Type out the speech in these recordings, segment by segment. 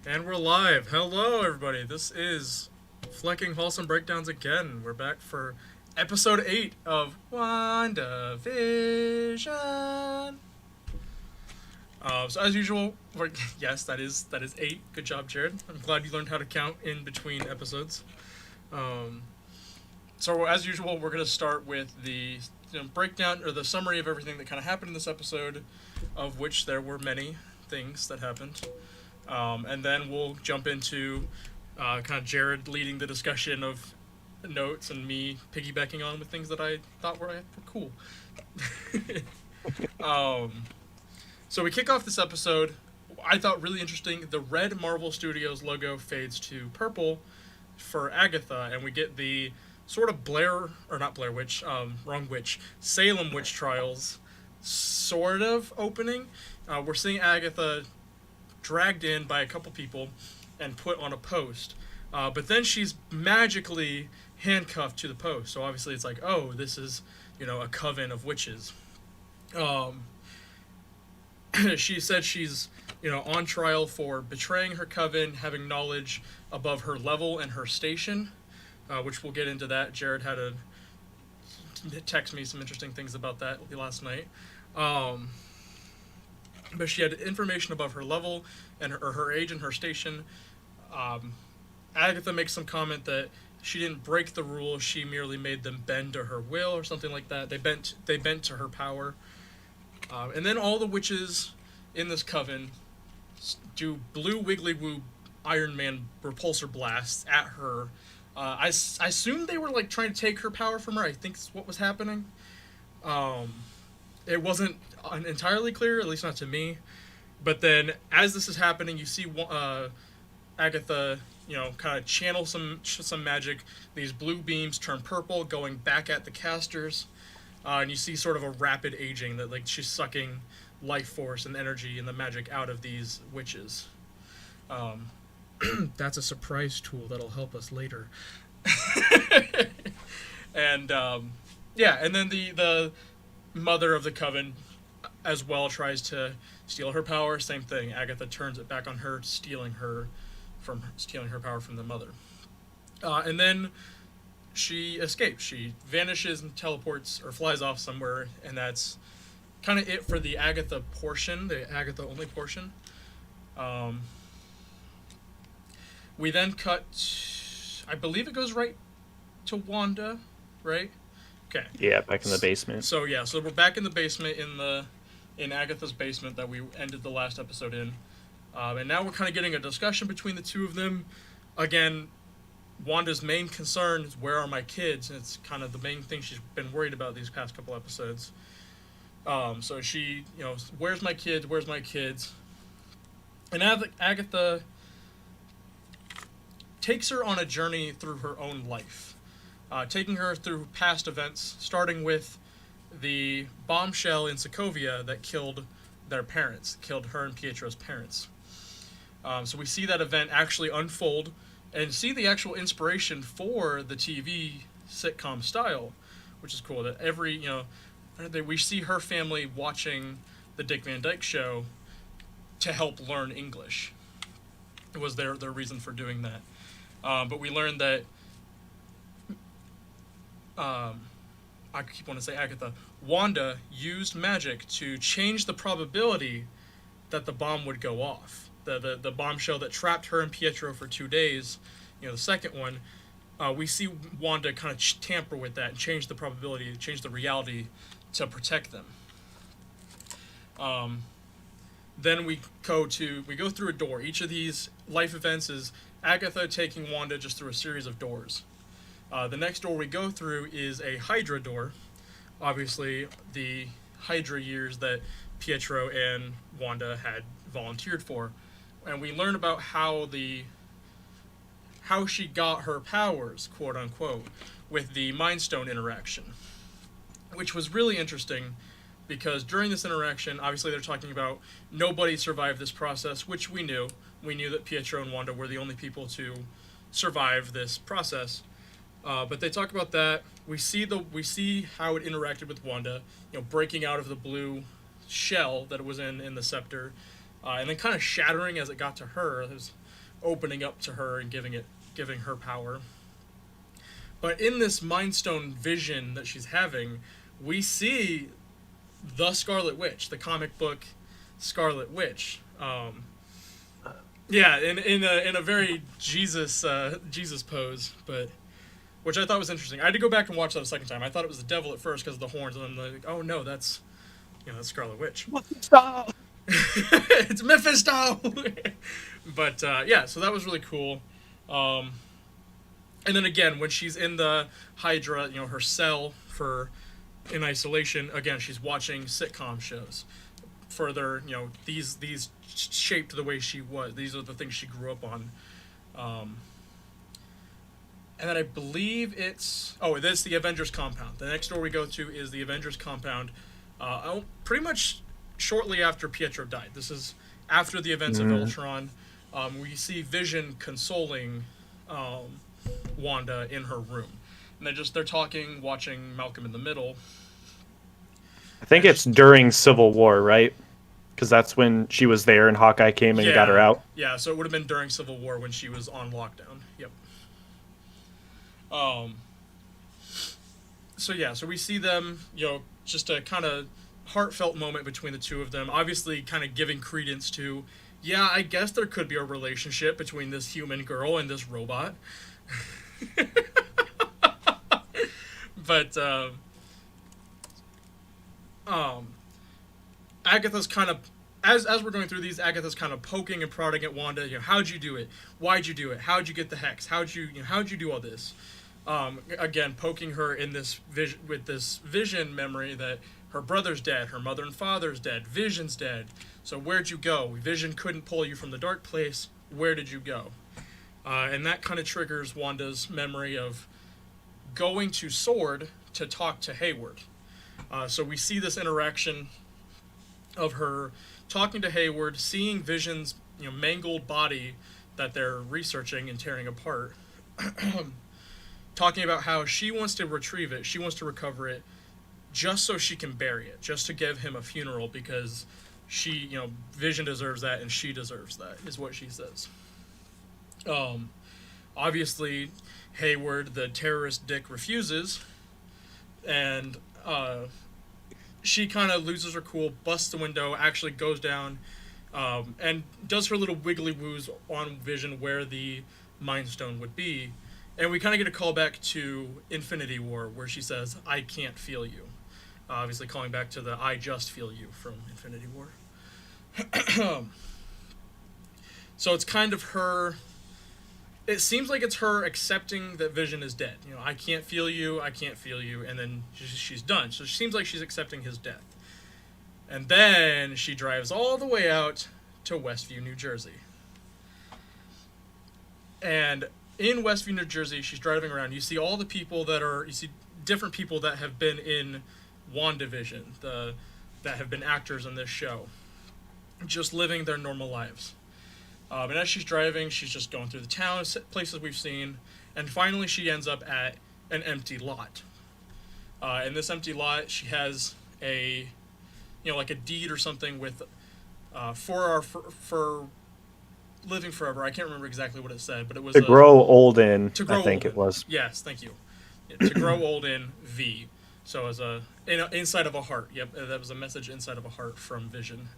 And we're live. Hello, everybody. This is Flecking Hallsome Breakdowns again. We're back for episode 8 of WandaVision. So as usual, yes, that is 8. Good job, Jared. I'm glad you learned how to count in between episodes. Um, so as usual, we're gonna start with the breakdown or the summary of everything that kind of happened in this episode, of which there were many things that happened. And then we'll jump into kind of Jared leading the discussion of notes and me piggybacking on with things that I thought were cool. um, so we kick off this episode. I thought really interesting. The red Marvel Studios logo fades to purple for Agatha, and we get the sort of not Blair Witch, wrong witch, Salem witch trials sort of opening. We're seeing Agatha dragged in by a couple people and put on a post. But then she's magically handcuffed to the post. So obviously it's like, oh, this is, a coven of witches. She said she's, on trial for betraying her coven, having knowledge above her level and her station, which we'll get into that. Jared had to text me some interesting things about that last night. But she had information above her level and her age and her station. Agatha makes some comment that she didn't break the rules; she merely made them bend to her will, or something like that. They bent to her power. And then all the witches in this coven do blue wiggly woo Iron Man repulsor blasts at her. I assume they were like trying to take her power from her. I think that's what was happening. It wasn't entirely clear, at least not to me. But then, as this is happening, you see Agatha, kind of channel some magic. These blue beams turn purple, going back at the casters, and you see sort of a rapid aging that, like, she's sucking life force and energy and the magic out of these witches. That's a surprise tool that'll help us later. And yeah, and then the mother of the coven as well tries to steal her power. Same thing. Agatha turns it back on her, stealing her power from the mother. And then she escapes. She vanishes and teleports or flies off somewhere, and that's kind of it for the Agatha portion, the Agatha only portion. We then cut. I believe it goes right to Wanda, right? Okay. Yeah, back in the basement. So yeah, so we're back in the basement in Agatha's basement that we ended the last episode in, and now we're kind of getting a discussion between the two of them. Again, Wanda's main concern is where are my kids, and it's kind of the main thing she's been worried about these past couple episodes. So she, where's my kids? Where's my kids? And Agatha takes her on a journey through her own life. Taking her through past events, starting with the bombshell in Sokovia that killed killed her and Pietro's parents. So we see that event actually unfold and see the actual inspiration for the TV sitcom style, which is cool. That we see her family watching the Dick Van Dyke Show to help learn English. It was their reason for doing that. But we learned that I keep wanting to say Agatha. Wanda used magic to change the probability that the bomb would go off. The bombshell that trapped her and Pietro for 2 days, the second one, we see Wanda kind of tamper with that and change the probability, change the reality to protect them. Then we go through a door. Each of these life events is Agatha taking Wanda just through a series of doors. The next door we go through is a Hydra door. Obviously, the Hydra years that Pietro and Wanda had volunteered for. And we learn about how she got her powers, quote unquote, with the Mind Stone interaction. Which was really interesting because during this interaction, obviously they're talking about nobody survived this process, which we knew. We knew that Pietro and Wanda were the only people to survive this process. But they talk about that. We see how it interacted with Wanda, breaking out of the blue shell that it was in the scepter, and then kind of shattering as it got to her. It was opening up to her and giving her power. But in this Mind Stone vision that she's having, we see the Scarlet Witch, the comic book Scarlet Witch. Yeah, in a very Jesus pose, but which I thought was interesting. I had to go back and watch that a second time. I thought it was the devil at first because of the horns, and then like, oh no, that's that's Scarlet Witch. Mephisto! It's Mephisto. But yeah, so that was really cool. And then again, when she's in the Hydra, her cell in isolation, again she's watching sitcom shows. Further, these shaped the way she was. These are the things she grew up on. And then I believe it's the Avengers Compound. The next door we go to is the Avengers Compound. Pretty much shortly after Pietro died. This is after the events of Ultron. We see Vision consoling Wanda in her room, and they're talking, watching Malcolm in the Middle. I think it's during Civil War, right? Because that's when she was there and Hawkeye came and got her out. Yeah, so it would have been during Civil War when she was on lockdown. Yep. So we see them, just a kind of heartfelt moment between the two of them. Obviously, kind of giving credence to, yeah, I guess there could be a relationship between this human girl and this robot. But Agatha's kind of, as we're going through these, Agatha's kind of poking and prodding at Wanda. How'd you do it? Why'd you do it? How'd you get the hex? How'd you do all this? Again, poking her in this vision memory that her brother's dead, her mother and father's dead, Vision's dead. So where'd you go? Vision couldn't pull you from the dark place. Where did you go? And that kind of triggers Wanda's memory of going to Sword to talk to Hayward. So we see this interaction of her talking to Hayward, seeing Vision's mangled body that they're researching and tearing apart, talking about how she wants to retrieve it, she wants to recover it, just so she can bury it, just to give him a funeral, because she, Vision deserves that and she deserves that, is what she says. Obviously, Hayward, the terrorist dick, refuses, and she kind of loses her cool, busts the window, actually goes down, and does her little wiggly woos on Vision where the Mind Stone would be. And we kind of get a callback to Infinity War, where she says, I can't feel you. Obviously calling back to the I just feel you from Infinity War. So it's kind of her, it seems like it's her accepting that Vision is dead. I can't feel you, and then she's done. So it seems like she's accepting his death. And then she drives all the way out to Westview, New Jersey. And in Westview, New Jersey, she's driving around. You see all the people you see different people that have been in WandaVision, that have been actors in this show, just living their normal lives. And as she's driving, she's just going through the town, places we've seen, and finally she ends up at an empty lot. In this empty lot, she has like a deed or something with, for living forever. I can't remember exactly what it said, but it was to grow old in. I think it was. Yes, thank you. Yeah, to grow old in V. So as inside of a heart. Yep, that was a message inside of a heart from Vision.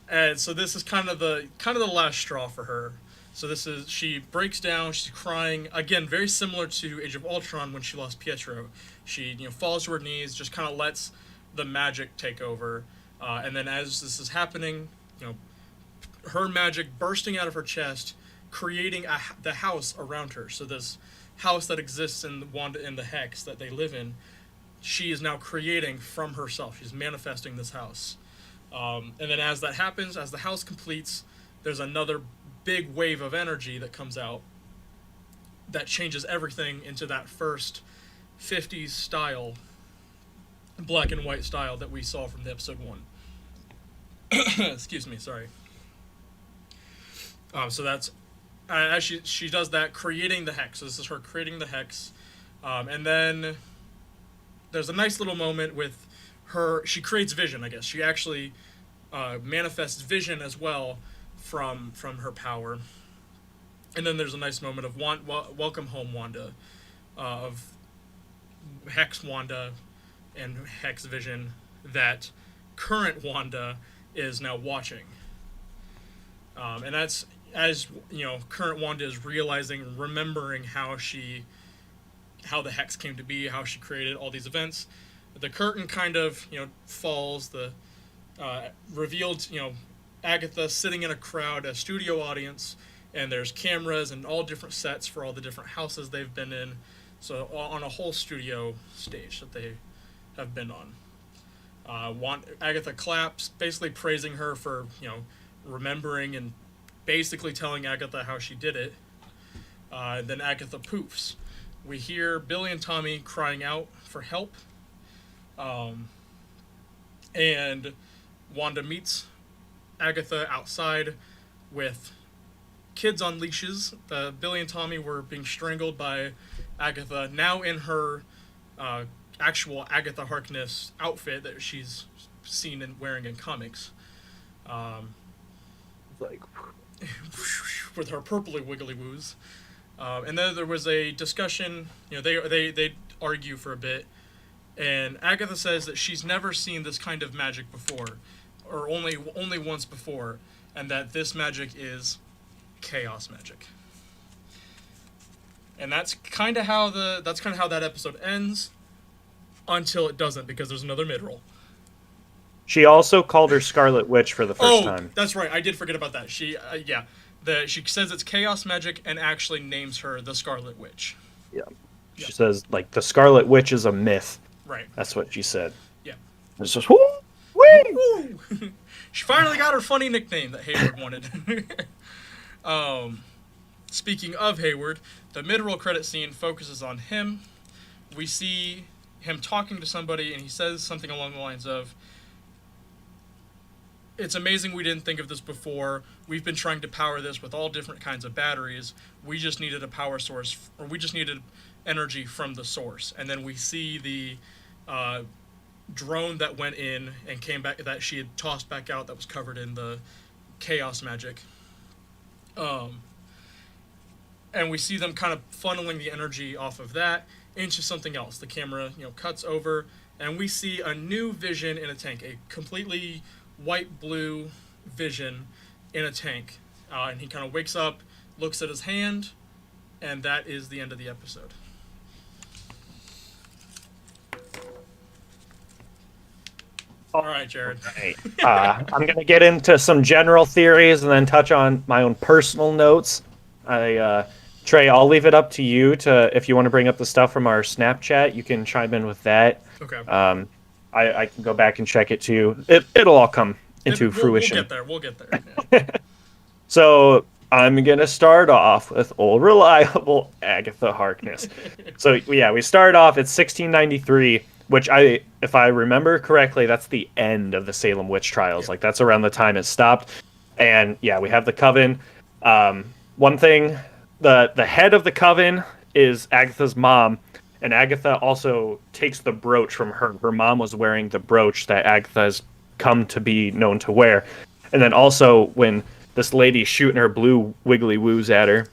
And so this is kind of the last straw for her. So she breaks down, she's crying. Again, very similar to Age of Ultron when she lost Pietro. She falls to her knees, just kind of lets the magic take over. And then as this is happening, her magic bursting out of her chest, creating the house around her. So this house that exists in the Hex that they live in, she is now creating from herself. She's manifesting this house. And then as that happens, as the house completes, there's another big wave of energy that comes out that changes everything into that first 50s style, black and white style that we saw from the episode 1. Excuse me, sorry. So that's as she does that, creating the Hex. So this is her creating the Hex. And then there's a nice little moment with her. She creates Vision, I guess. She actually manifests vision as well from her power. And then there's a nice moment of welcome home Wanda, of Hex Wanda and Hex Vision that current Wanda is now watching. And that's, as current Wanda is realizing, remembering how the Hex came to be, how she created all these events. The curtain kind of falls. The revealed Agatha sitting in a crowd, a studio audience, and there's cameras and all different sets for all the different houses they've been in. So on a whole studio stage that they have been on. Agatha claps, basically praising her for remembering and basically telling Agatha how she did it. Then Agatha poofs. We hear Billy and Tommy crying out for help. And Wanda meets Agatha outside with kids on leashes. Billy and Tommy were being strangled by Agatha, now in her actual Agatha Harkness outfit that she's seen and wearing in comics. Like with her purpley wiggly woos. And then there was a discussion, they argue for a bit, and Agatha says that she's never seen this kind of magic before, or only once before, and that this magic is chaos magic. And that's kind of how that episode ends, until it doesn't, because there's another mid-roll. she also called her Scarlet Witch for the first time. That's right. I did forget about that. She says it's chaos magic and actually names her the Scarlet Witch. Yeah. She says, like, the Scarlet Witch is a myth. Right. That's what she said. Yeah. It's just, woo! Woo! She finally got her funny nickname that Hayward wanted. Speaking of Hayward, the mid-roll credit scene focuses on him. We see him talking to somebody, and he says something along the lines of, "It's amazing we didn't think of this before. We've been trying to power this with all different kinds of batteries. We just needed a power source, or we just needed energy from the source." And then we see the drone that went in and came back, that she had tossed back out, that was covered in the chaos magic. And we see them kind of funneling the energy off of that into something else. The camera, cuts over, and we see a new Vision in a tank, a completely white-blue Vision in a tank. And he kind of wakes up, looks at his hand, and that is the end of the episode. All right, Jared. Right. I'm going to get into some general theories and then touch on my own personal notes. Trey, I'll leave it up to you if you want to bring up the stuff from our Snapchat, you can chime in with that. Okay. I can go back and check it too. It'll all come into fruition. We'll get there. Yeah. So I'm going to start off with old reliable Agatha Harkness. So yeah, we start off at 1693, which if I remember correctly, that's the end of the Salem witch trials. Yeah. Like that's around the time it stopped. And yeah, we have the Coven. One thing, the head of the Coven is Agatha's mom, and Agatha also takes the brooch from her. Her mom was wearing the brooch that Agatha has come to be known to wear. And then also when this lady's shooting her blue wiggly woos at her,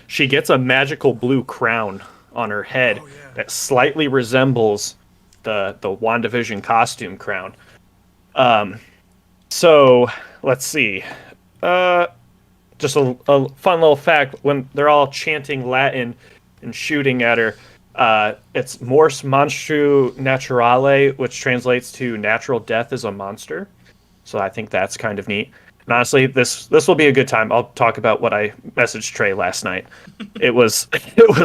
she gets a magical blue crown on her head that slightly resembles the WandaVision costume crown. So let's see. Just a fun little fact, when they're all chanting Latin and shooting at her, it's Mors Monstru Naturale, which translates to natural death is a monster. So I think that's kind of neat. And honestly, this will be a good time. I'll talk about what I messaged Trey last night. It was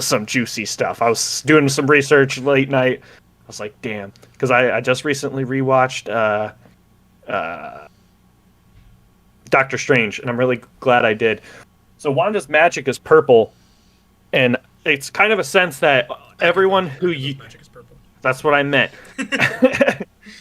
some juicy stuff. I was doing some research late night. I was like, damn, because I just recently rewatched Doctor Strange, and I'm really glad I did. So Wanda's magic is purple, and it's kind of a sense that everyone who magic is purple. That's what I meant.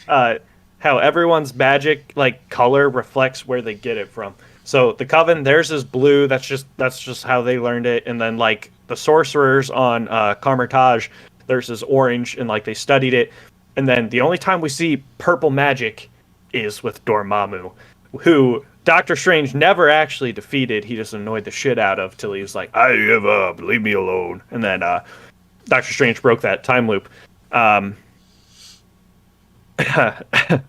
How everyone's magic color reflects where they get it from. So the Coven, theirs is blue. That's just how they learned it. And then the sorcerers on Carmitage, theirs is orange, and they studied it. And then the only time we see purple magic is with Dormammu, who Doctor Strange never actually defeated. He just annoyed the shit out of till he was like, "I give up, leave me alone." And then Doctor Strange broke that time loop. Um, and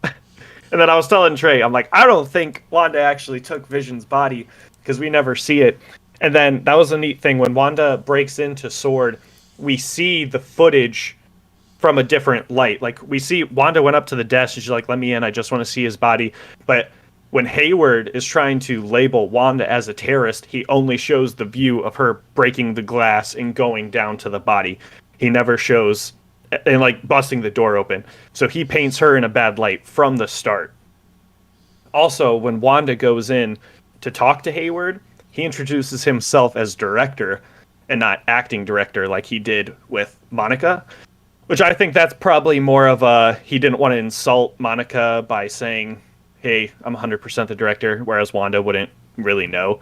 then I was telling Trey, I'm like, I don't think Wanda actually took Vision's body because we never see it. And then that was a neat thing when Wanda breaks into Sword, we see the footage from a different light. Like we see Wanda went up to the desk and she's like, "Let me in. I just want to see his body." But when Hayward is trying to label Wanda as a terrorist, he only shows the view of her breaking the glass and going down to the body. He never shows and like busting the door open. So he paints her in a bad light from the start. Also, when Wanda goes in to talk to Hayward, he introduces himself as director and not acting director like he did with Monica. Which I think that's probably more of a, he didn't want to insult Monica by saying, "Hey, I'm 100% the director," whereas Wanda wouldn't really know.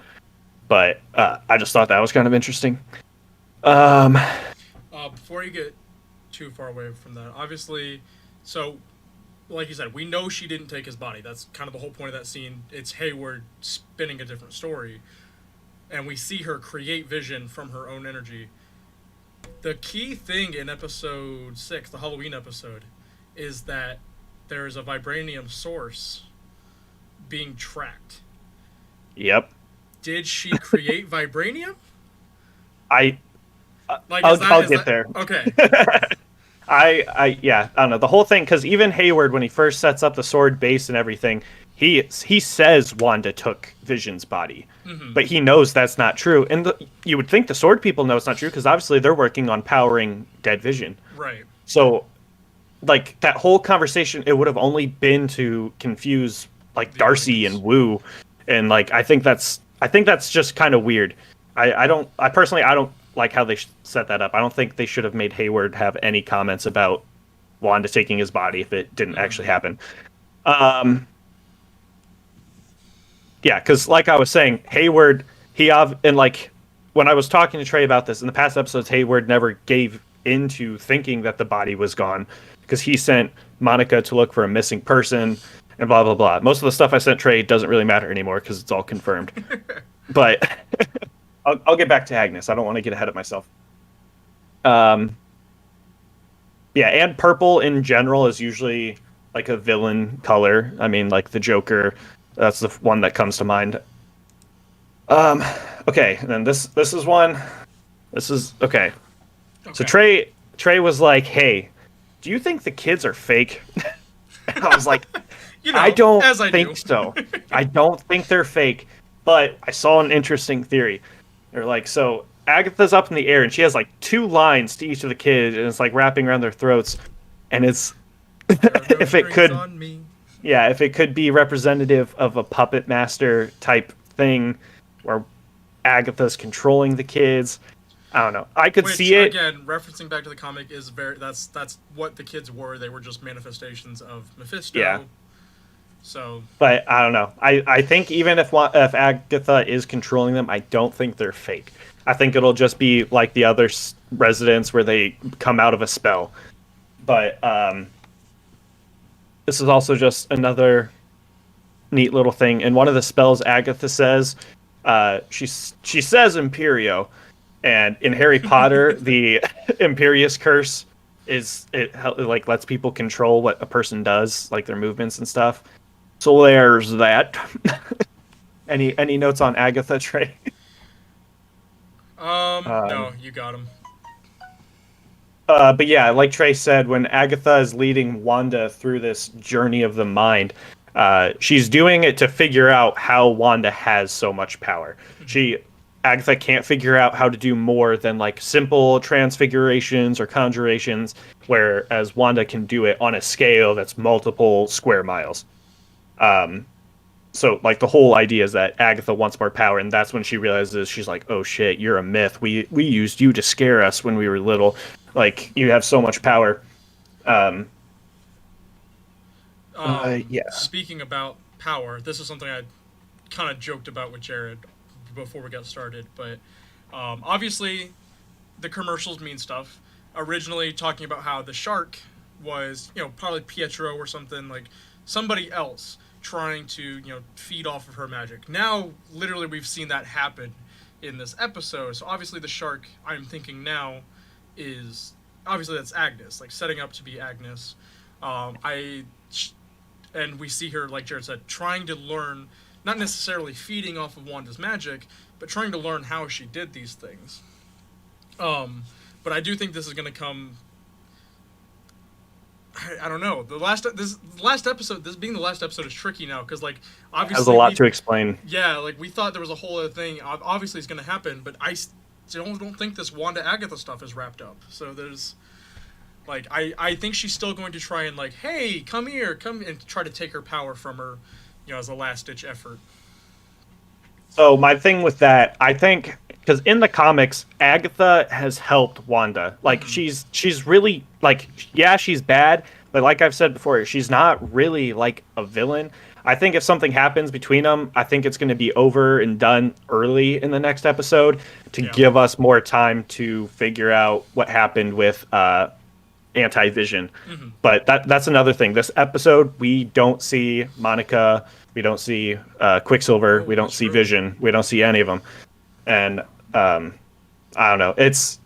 But I just thought that was kind of interesting. Before you get too far away from that, obviously, so like you said, we know she didn't take his body. That's kind of the whole point of that scene. It's Hayward spinning a different story, and we see her create Vision from her own energy. The key thing in episode 6, the Halloween episode, is that there is a vibranium source being tracked. Yep. Did she create vibranium? I'll get there. Okay. Yeah, I don't know. The whole thing, because even Hayward, when he first sets up the Sword base and everything, he says Wanda took Vision's body. Mm-hmm. But he knows that's not true. And you would think the Sword people know it's not true, because obviously they're working on powering dead Vision. Right. So, like, that whole conversation, it would have only been to confuse, like, the Darcy audience. And Wu. And, like, I think that's just kind of weird. I personally don't like how they set that up. I don't think they should have made Hayward have any comments about Wanda taking his body if it didn't actually happen. Yeah, because like I was saying, Hayward, and like when I was talking to Trey about this in the past episodes, Hayward never gave into thinking that the body was gone because he sent Monica to look for a missing person and blah blah blah. Most of the stuff I sent Trey doesn't really matter anymore because it's all confirmed. But I'll get back to Agnes. I don't want to get ahead of myself. Yeah, and purple in general is usually like a villain color. I mean, like the Joker. That's the one that comes to mind. Okay, and then this is one. This is okay. So Trey was like, "Hey, do you think the kids are fake?" And I was like, I don't think so. I don't think they're fake, but I saw an interesting theory. They're like, so Agatha's up in the air and she has like 2 lines to each of the kids, and it's like wrapping around their throats, and it's if it could be representative of a puppet master type thing where Agatha's controlling the kids. I don't know. I could see it. Again, referencing back to the comic is that's what the kids were. They were just manifestations of Mephisto. Yeah. So. But I don't know. I think even if Agatha is controlling them, I don't think they're fake. I think it'll just be like the other residents where they come out of a spell. But this is also just another neat little thing. And one of the spells Agatha says, she says Imperio, and in Harry Potter, the Imperious Curse like lets people control what a person does, like their movements and stuff. So there's that. Any notes on Agatha, Trey? No, you got him. But yeah, like Trey said, when Agatha is leading Wanda through this journey of the mind, she's doing it to figure out how Wanda has so much power. Agatha can't figure out how to do more than like simple transfigurations or conjurations, whereas Wanda can do it on a scale that's multiple square miles. So like the whole idea is that Agatha wants more power, and that's when she realizes, she's like, "Oh shit, you're a myth. We used you to scare us when we were little. Like, you have so much power." Yeah. Speaking about power, this is something I kind of joked about with Jared before we got started, but obviously the commercials mean stuff. Originally talking about how the shark was, probably Pietro or something, like somebody else trying to feed off of her magic. Now, literally, we've seen that happen in this episode. So obviously, the shark I'm thinking now is obviously that's Agnes, like setting up to be Agnes. And we see her, like Jared said, trying to learn, not necessarily feeding off of Wanda's magic, but trying to learn how she did these things. But I do think this is going to come. I don't know. This being the last episode is tricky now because like obviously has a lot to explain. Yeah, like we thought there was a whole other thing. Obviously, it's going to happen, but I don't think this Wanda Agatha stuff is wrapped up. So there's like I think she's still going to try and like, hey, come here, come and try to take her power from her, as a last ditch effort. So my thing with that, I think, because in the comics, Agatha has helped Wanda. Like she's really like, yeah, she's bad, but like I've said before, she's not really like a villain. I think if something happens between them, I think it's going to be over and done early in the next episode to give us more time to figure out what happened with Anti-Vision. But that's another thing. This episode, we don't see Monica, we don't see Quicksilver, we don't see Vision, we don't see any of them. And I don't know. It's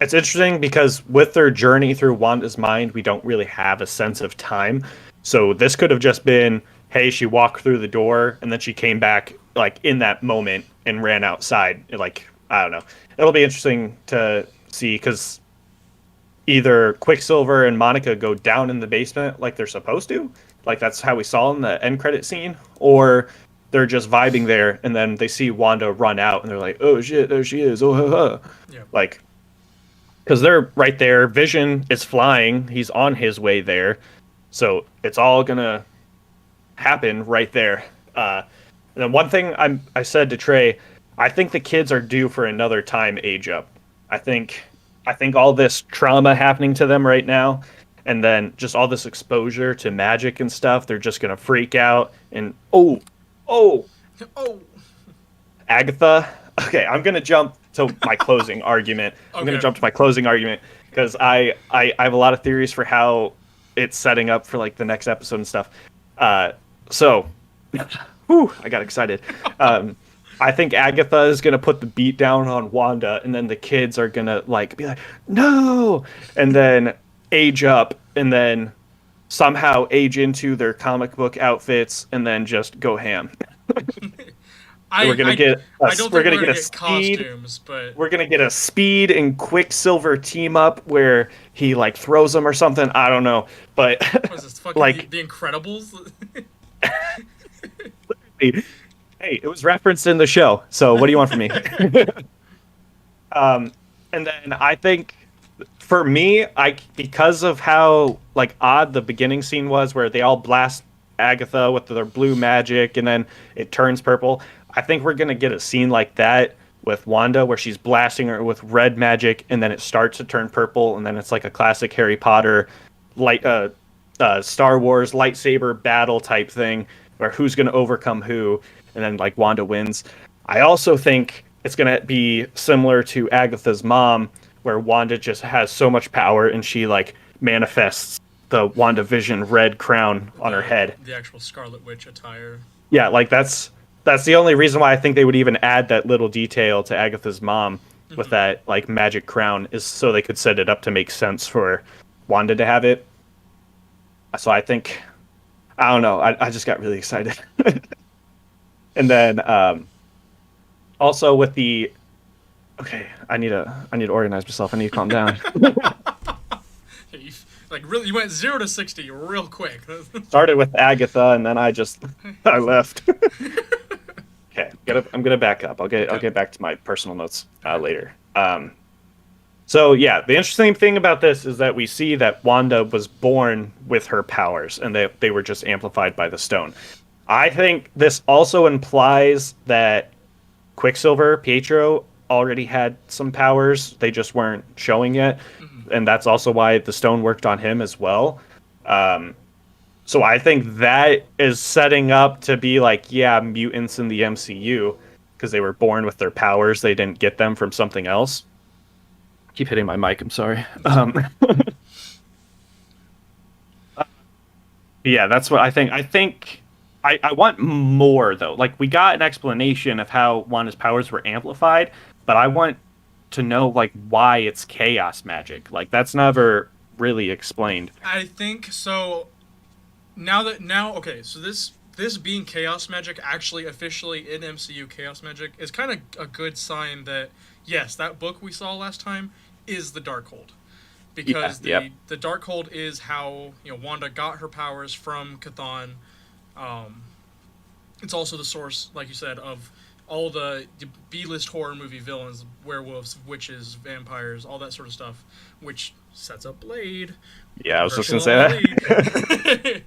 interesting because with their journey through Wanda's mind, we don't really have a sense of time. So this could have just been, hey, she walked through the door and then she came back like in that moment and ran outside. Like, I don't know. It'll be interesting to see because either Quicksilver and Monica go down in the basement like they're supposed to, like that's how we saw in the end credit scene, or they're just vibing there and then they see Wanda run out and they're like, oh shit, there she is. Oh, ha, ha. Yeah. Like, because they're right there. Vision is flying. He's on his way there. So it's all going to happen right there. And then one thing I said to Trey, I think the kids are due for another time age up. I think all this trauma happening to them right now, and then just all this exposure to magic and stuff, they're just going to freak out. And, oh. Agatha. Okay, I'm going to jump to my closing argument. Okay. I'm going to jump to my closing argument because I have a lot of theories for how it's setting up for like the next episode and stuff. So, I got excited. I think Agatha is going to put the beat down on Wanda, and then the kids are going to like be like, no, and then age up, and then somehow age into their comic book outfits, and then just go ham. We're gonna get a Speed. Costumes, but we're gonna get a Speed and Quicksilver team up where he like throws them or something. I don't know, but what is this, fucking like the Incredibles. Hey, it was referenced in the show, so what do you want from me? And then I think for me, because of how like odd the beginning scene was, where they all blast Agatha with their blue magic and then it turns purple. I think we're gonna get a scene like that with Wanda where she's blasting her with red magic and then it starts to turn purple and then it's like a classic Harry Potter Star Wars lightsaber battle type thing where who's gonna overcome who, and then like Wanda wins. I also think it's gonna be similar to Agatha's mom, where Wanda just has so much power and she like manifests the WandaVision red crown on her head. The actual Scarlet Witch attire. Yeah, like that's the only reason why I think they would even add that little detail to Agatha's mom with that like magic crown, is so they could set it up to make sense for Wanda to have it. So I think, I don't know, I just got really excited. And then also with the, okay, I need to organize myself. I need to calm down. Like you went 0 to 60 real quick. Started with Agatha and then I left. Okay, I'm gonna back up. I'll get back to my personal notes later. So yeah, the interesting thing about this is that we see that Wanda was born with her powers, and they were just amplified by the stone. I think this also implies that Quicksilver, Pietro, already had some powers. They just weren't showing yet, and that's also why the stone worked on him as well. So I think that is setting up to be like, yeah, mutants in the MCU, because they were born with their powers. They didn't get them from something else. Keep hitting my mic, I'm sorry. Yeah, that's what I think. I want more though. Like we got an explanation of how Wanda's powers were amplified, but I want to know like why it's chaos magic. Like that's never really explained. I think so. Okay, so this being chaos magic actually officially in MCU chaos magic is kind of a good sign that yes, that book we saw last time is the Darkhold. Yeah, Because yep. the Darkhold is how, Wanda got her powers from Chthon. It's also the source, like you said, of all the B-list horror movie villains, werewolves, witches, vampires, all that sort of stuff, which sets up Blade. Yeah, I was just gonna Controversial say on that. Blade.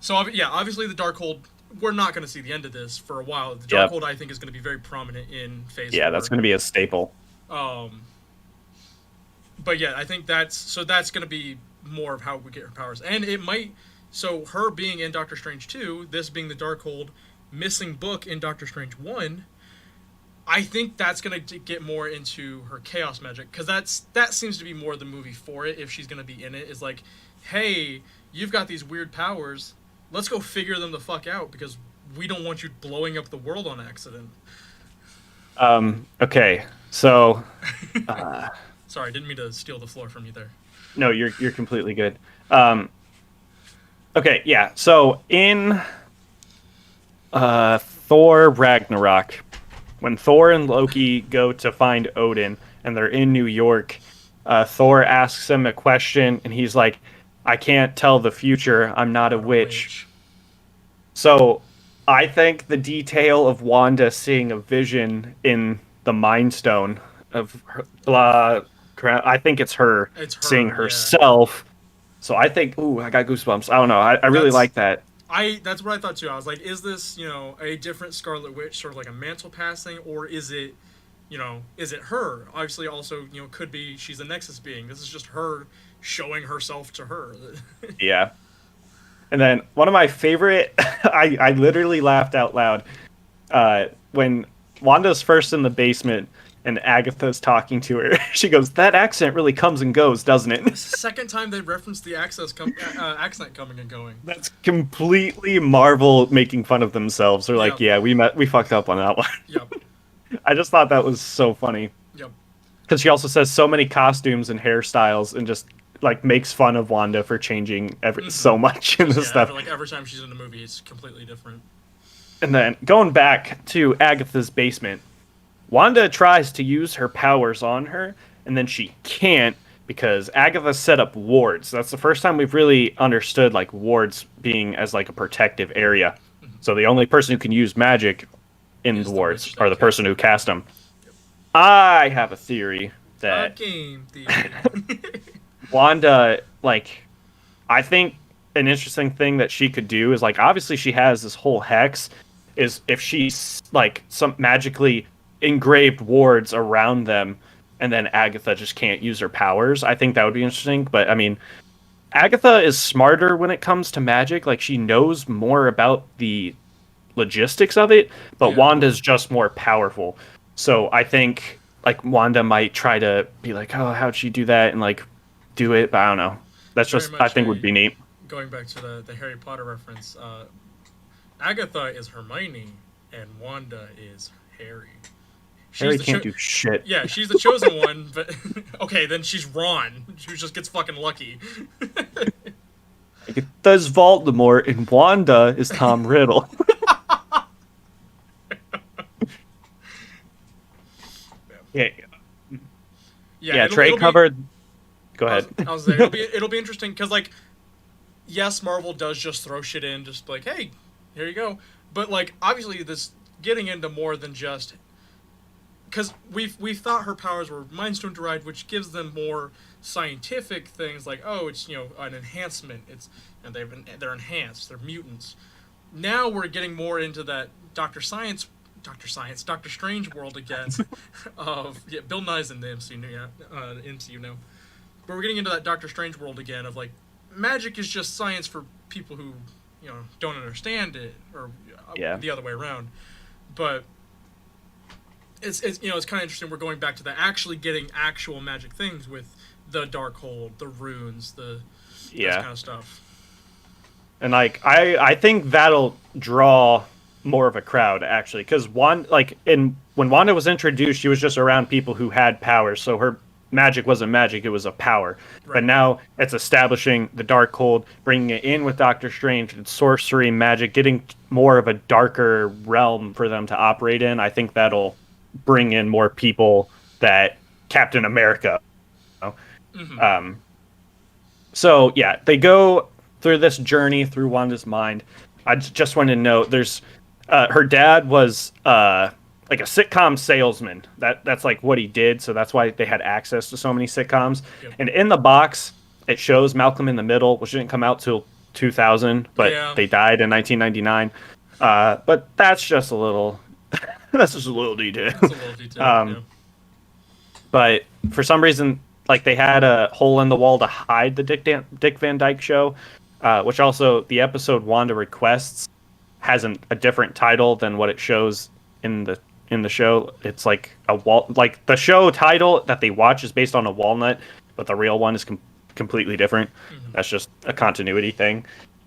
So obviously the Darkhold. We're not going to see the end of this for a while. The Yep. Darkhold, I think, is going to be very prominent in Phase Yeah, 4. that's gonna be a staple. Um, but yeah, I think that's going to be more of how we get her powers, and it might. So her being in Doctor Strange 2, this being the Darkhold, missing book in Doctor Strange 1, I think that's going to get more into her chaos magic, because that seems to be more the movie for it. If she's going to be in it, is like, hey, you've got these weird powers, let's go figure them the fuck out, because we don't want you blowing up the world on accident. Okay, so uh, Sorry, I didn't mean to steal the floor from you there. no, you're completely good. Okay, yeah. So in Thor Ragnarok, when Thor and Loki go to find Odin and they're in New York, Thor asks him a question and he's like, "I can't tell the future. I'm not a Not a witch." So I think the detail of Wanda seeing a vision in the Mind Stone of I think it's her It's seeing her, yeah. herself. So I think, ooh, I got goosebumps. I don't know. I really That's like that. that's what I thought too. I was like, is this, a different Scarlet Witch, sort of like a mantle passing, or is it, is it her? Obviously, also, could be she's a Nexus being. This is just her showing herself to her. Yeah. And then one of my favorite, I literally laughed out loud when Wanda's first in the basement and Agatha's talking to her. She goes, "That accent really comes and goes, doesn't it?" It's the second time they referenced the accent coming and going. That's completely Marvel making fun of themselves. They're like, Yep. "Yeah, we fucked up on that one." Yep. I just thought that was so funny Yep. because she also says so many costumes and hairstyles and just like makes fun of Wanda for changing so much in this Yeah, stuff. every time she's in a movie, it's completely different. And then going back to Agatha's basement, Wanda tries to use her powers on her, and then she can't because Agatha set up wards. That's the first time we've really understood like wards being as like a protective area. So the only person who can use magic in Is the the wards witch are that the person who cast them. I have a theory A that game theory. Wanda, like, I think an interesting thing that she could do is like obviously she has this whole hex. Is if she's like some magically engraved wards around them, and then Agatha just can't use her powers. I think that would be interesting. But I mean, Agatha is smarter when it comes to magic. Like she knows more about the logistics of it, but Yeah. Wanda's just more powerful. So I think like Wanda might try to be like, "Oh, how'd she do that?" and like do it. But I don't know. That's Very just I much think would be neat. going back to the Harry Potter reference. Agatha is Hermione, and Wanda is Harry. Harry the can't do shit. Yeah, she's the chosen one, but okay, then she's Ron, who just gets fucking lucky. Agatha's Voldemort and Wanda is Tom Riddle. Yeah, yeah. it'll- Trey it'll be- covered. Go I was, ahead. I was there. It'll be interesting because like, yes, Marvel does just throw shit in, just like, hey, here you go. But like, obviously, this getting into more than just because we've thought her powers were Mind Stone derived, which gives them more scientific things like, oh, it's an enhancement. They're enhanced. They're mutants. Now we're getting more into that Doctor Strange world again. Of Bill Nye's in the MCU now. But we're getting into that Doctor Strange world again of like, magic is just science for people who don't understand it, or Yeah. the other way around. But it's kind of interesting. We're going back to that, actually getting actual magic things with the Darkhold, the runes, that Yeah. kind of stuff. And like I think that'll draw more of a crowd actually, because when Wanda was introduced, she was just around people who had powers, so her magic wasn't magic; it was a power. But Right. now it's establishing the Darkhold, bringing it in with Doctor Strange, and sorcery, magic, getting more of a darker realm for them to operate in. I think that'll bring in more people that Captain America. You know? Mm-hmm. So yeah, they go through this journey through Wanda's mind. I just want to note there's her dad was like a sitcom salesman. That's like what he did. So that's why they had access to so many sitcoms. Yep. And in the box, it shows Malcolm in the Middle, which didn't come out till 2000, but Yeah. they died in 1999. But that's just a little that's just a little detail. That's a little detail. Yeah. But for some reason, like they had a hole in the wall to hide the Dick Van Dyke Show, which also the episode Wanda Requests has a different title than what it shows in the show. It's like a wall, like the show title that they watch is based on a walnut, but the real one is completely different. Mm-hmm. That's just a continuity thing.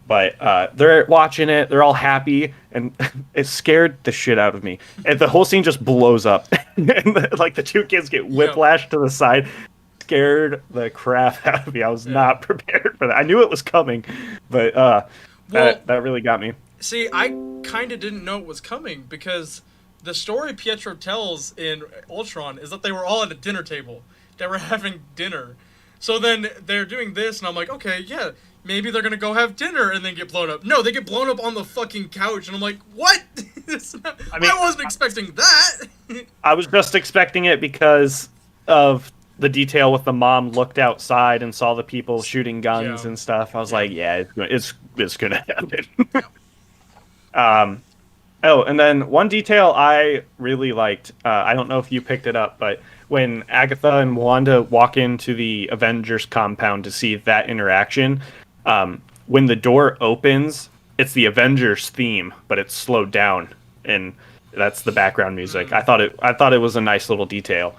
But they're watching it, they're all happy, and it scared the shit out of me. And the whole scene just blows up, and like the two kids get whiplashed to the side. Scared the crap out of me. I was not prepared for that. I knew it was coming, but that really got me. See, I kind of didn't know it was coming because the story Pietro tells in Ultron is that they were all at a dinner table. They were having dinner. So then they're doing this, and I'm like, okay, yeah, maybe they're going to go have dinner and then get blown up. No, they get blown up on the fucking couch, and I'm like, what? I wasn't expecting that. I was just expecting it because of the detail with the mom looked outside and saw the people shooting guns and stuff. I was like, yeah, it's going to happen. And then one detail I really liked, I don't know if you picked it up, but when Agatha and Wanda walk into the Avengers compound to see that interaction, when the door opens, it's the Avengers theme, but it's slowed down, and that's the background music. I thought it was a nice little detail.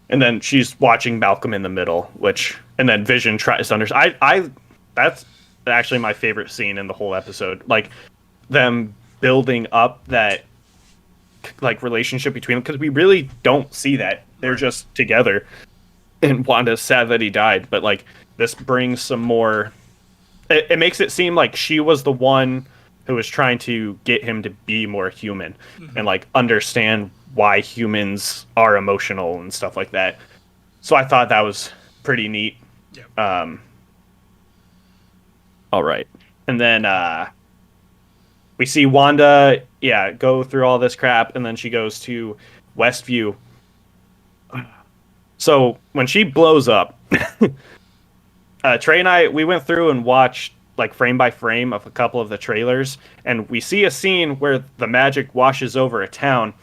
And then she's watching Malcolm in the Middle, and then Vision tries to understand. That's actually my favorite scene in the whole episode. Like them building up that like relationship between them, because we really don't see that. They're just together. And Wanda's sad that he died, but like this brings some more. It makes it seem like she was the one who was trying to get him to be more human and like understand why humans are emotional and stuff like that. So I thought that was pretty neat. Yeah. All right. And then we see Wanda, go through all this crap, and then she goes to Westview. So when she blows up, Trey and I, we went through and watched like frame by frame of a couple of the trailers, and we see a scene where the magic washes over a town.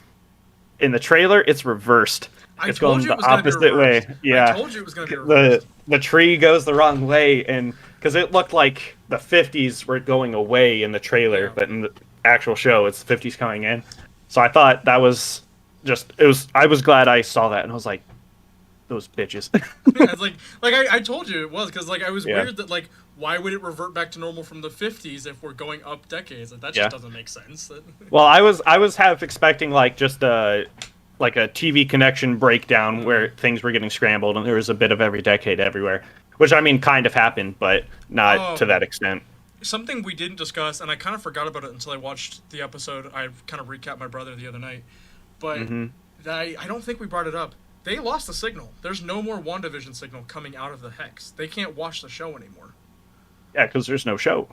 In the trailer, it's reversed. It's going the opposite way. Yeah. I told you it was going to be reversed. The tree goes the wrong way, and because it looked like the 50s were going away in the trailer, but in the actual show, it's the 50s coming in. So I thought that was I was glad I saw that, and I was like, those bitches. It's like I told you it was, because like I was weird that like, why would it revert back to normal from the 50s if we're going up decades? Like, that just doesn't make sense. Well, I was half expecting like just a TV connection breakdown where things were getting scrambled and there was a bit of every decade everywhere, which I mean kind of happened, but not to that extent. Something we didn't discuss, and I kind of forgot about it until I watched the episode. I kind of recapped my brother the other night, but I don't think we brought it up. They lost the signal. There's no more WandaVision signal coming out of the Hex. They can't watch the show anymore. Yeah, because there's no show.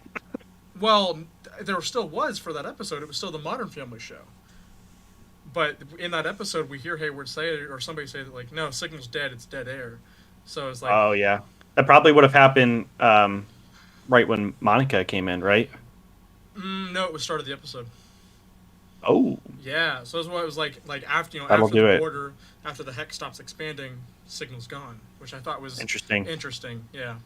Well, there still was for that episode. It was still the Modern Family show. But in that episode, we hear Hayward say it, or somebody say that, like, no, signal's dead, it's dead air. So it's like... Oh, yeah. That probably would have happened right when Monica came in, right? No, it was start of the episode. Oh. Yeah, so that's why it was like after, That'll after do the it. border, after the Hex stops expanding, signal's gone, which I thought was... Interesting, yeah.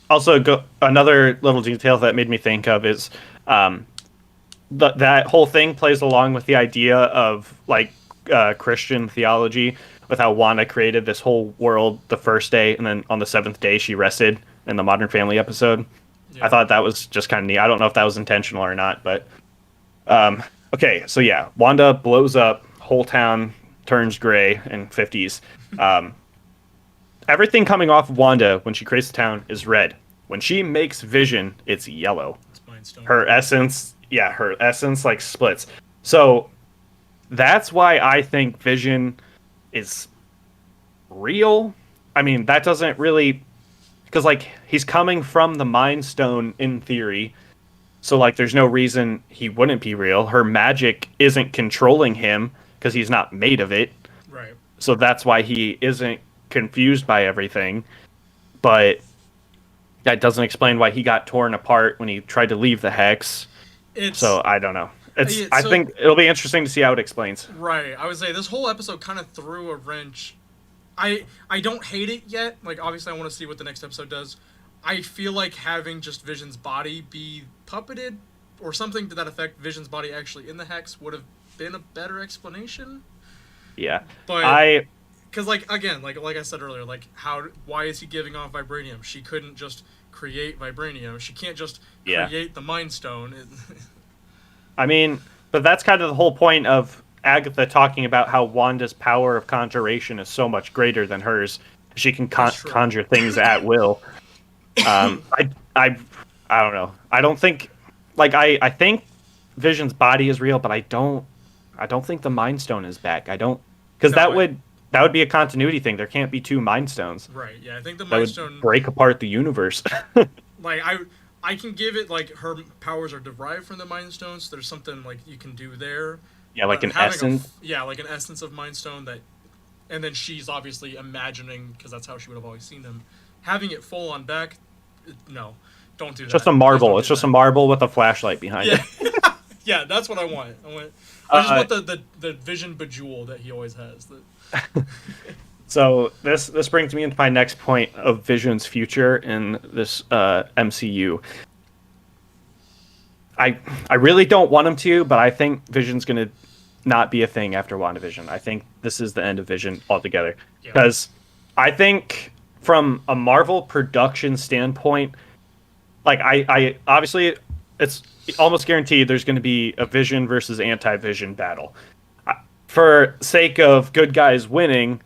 Also, another little detail that made me think of is that whole thing plays along with the idea of like Christian theology, with how Wanda created this whole world the first day, and then on the seventh day she rested in the Modern Family episode. Yeah. I thought that was just kind of neat. I don't know if that was intentional or not, but okay, so yeah, Wanda blows up, whole town turns gray in 50s. Everything coming off of Wanda when she creates the town is red. When she makes Vision, it's yellow. It's Mind Stone. Her essence like splits. So that's why I think Vision is real. I mean, that doesn't really, because like he's coming from the Mind Stone in theory. So like there's no reason he wouldn't be real. Her magic isn't controlling him because he's not made of it. Right. So that's why he isn't confused by everything. But that doesn't explain why he got torn apart when he tried to leave the Hex. So I don't know. I think it'll be interesting to see how it explains. Right. I would say this whole episode kind of threw a wrench. I don't hate it yet. Like, obviously I want to see what the next episode does. I feel like having just Vision's body be puppeted or something to that effect, Vision's body actually in the Hex, would have been a better explanation. Yeah. But because like again, like I said earlier, like why is he giving off vibranium? She couldn't just create vibranium. She can't just create the Mind Stone. I mean, but that's kind of the whole point of Agatha talking about how Wanda's power of conjuration is so much greater than hers. She can conjure things at will. I don't know. I don't think, like, I think Vision's body is real, but I don't think the Mind Stone is back. Because that would be a continuity thing. There can't be two Mind Stones. Right. Yeah, I think the Mind Stone break apart the universe. Like I can give it like her powers are derived from the Mind Stones. So there's something like you can do there. Yeah, like an essence. Like an essence of Mind Stone that, and then she's obviously imagining because that's how she would have always seen them. Having it full on back, no, don't do that. Just a marble. It's just a marble with a flashlight behind it. Yeah, that's what I want. I just want the Vision bejewel that he always has. So this brings me into my next point of Vision's future in this MCU. I really don't want him to, but I think Vision's going to not be a thing after WandaVision. I think this is the end of Vision altogether. Because I think from a Marvel production standpoint, like I obviously it's almost guaranteed there's going to be a Vision versus anti-Vision battle. For sake of good guys winning,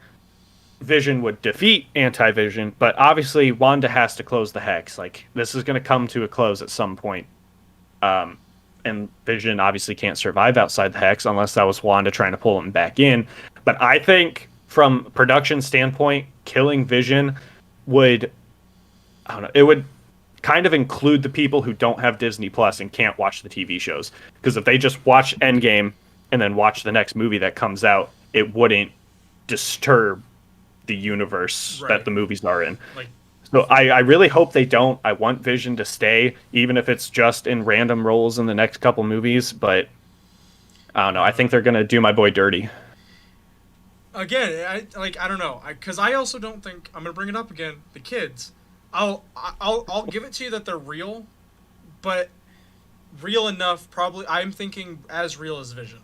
Vision would defeat anti-Vision, but obviously Wanda has to close the Hex. Like, this is going to come to a close at some point. And Vision obviously can't survive outside the Hex unless that was Wanda trying to pull him back in. But I think from a production standpoint, killing Vision would, I don't know, it would kind of include the people who don't have Disney Plus and can't watch the TV shows. Because if they just watch Endgame and then watch the next movie that comes out, it wouldn't disturb the universe that the movies are in. So I really hope they don't. I want Vision to stay, even if it's just in random roles in the next couple movies. But I don't know. I think they're gonna do my boy dirty. Again, I don't know, because I also don't think I'm gonna bring it up again. The kids, I'll give it to you that they're real, but real enough. Probably, I'm thinking as real as Vision.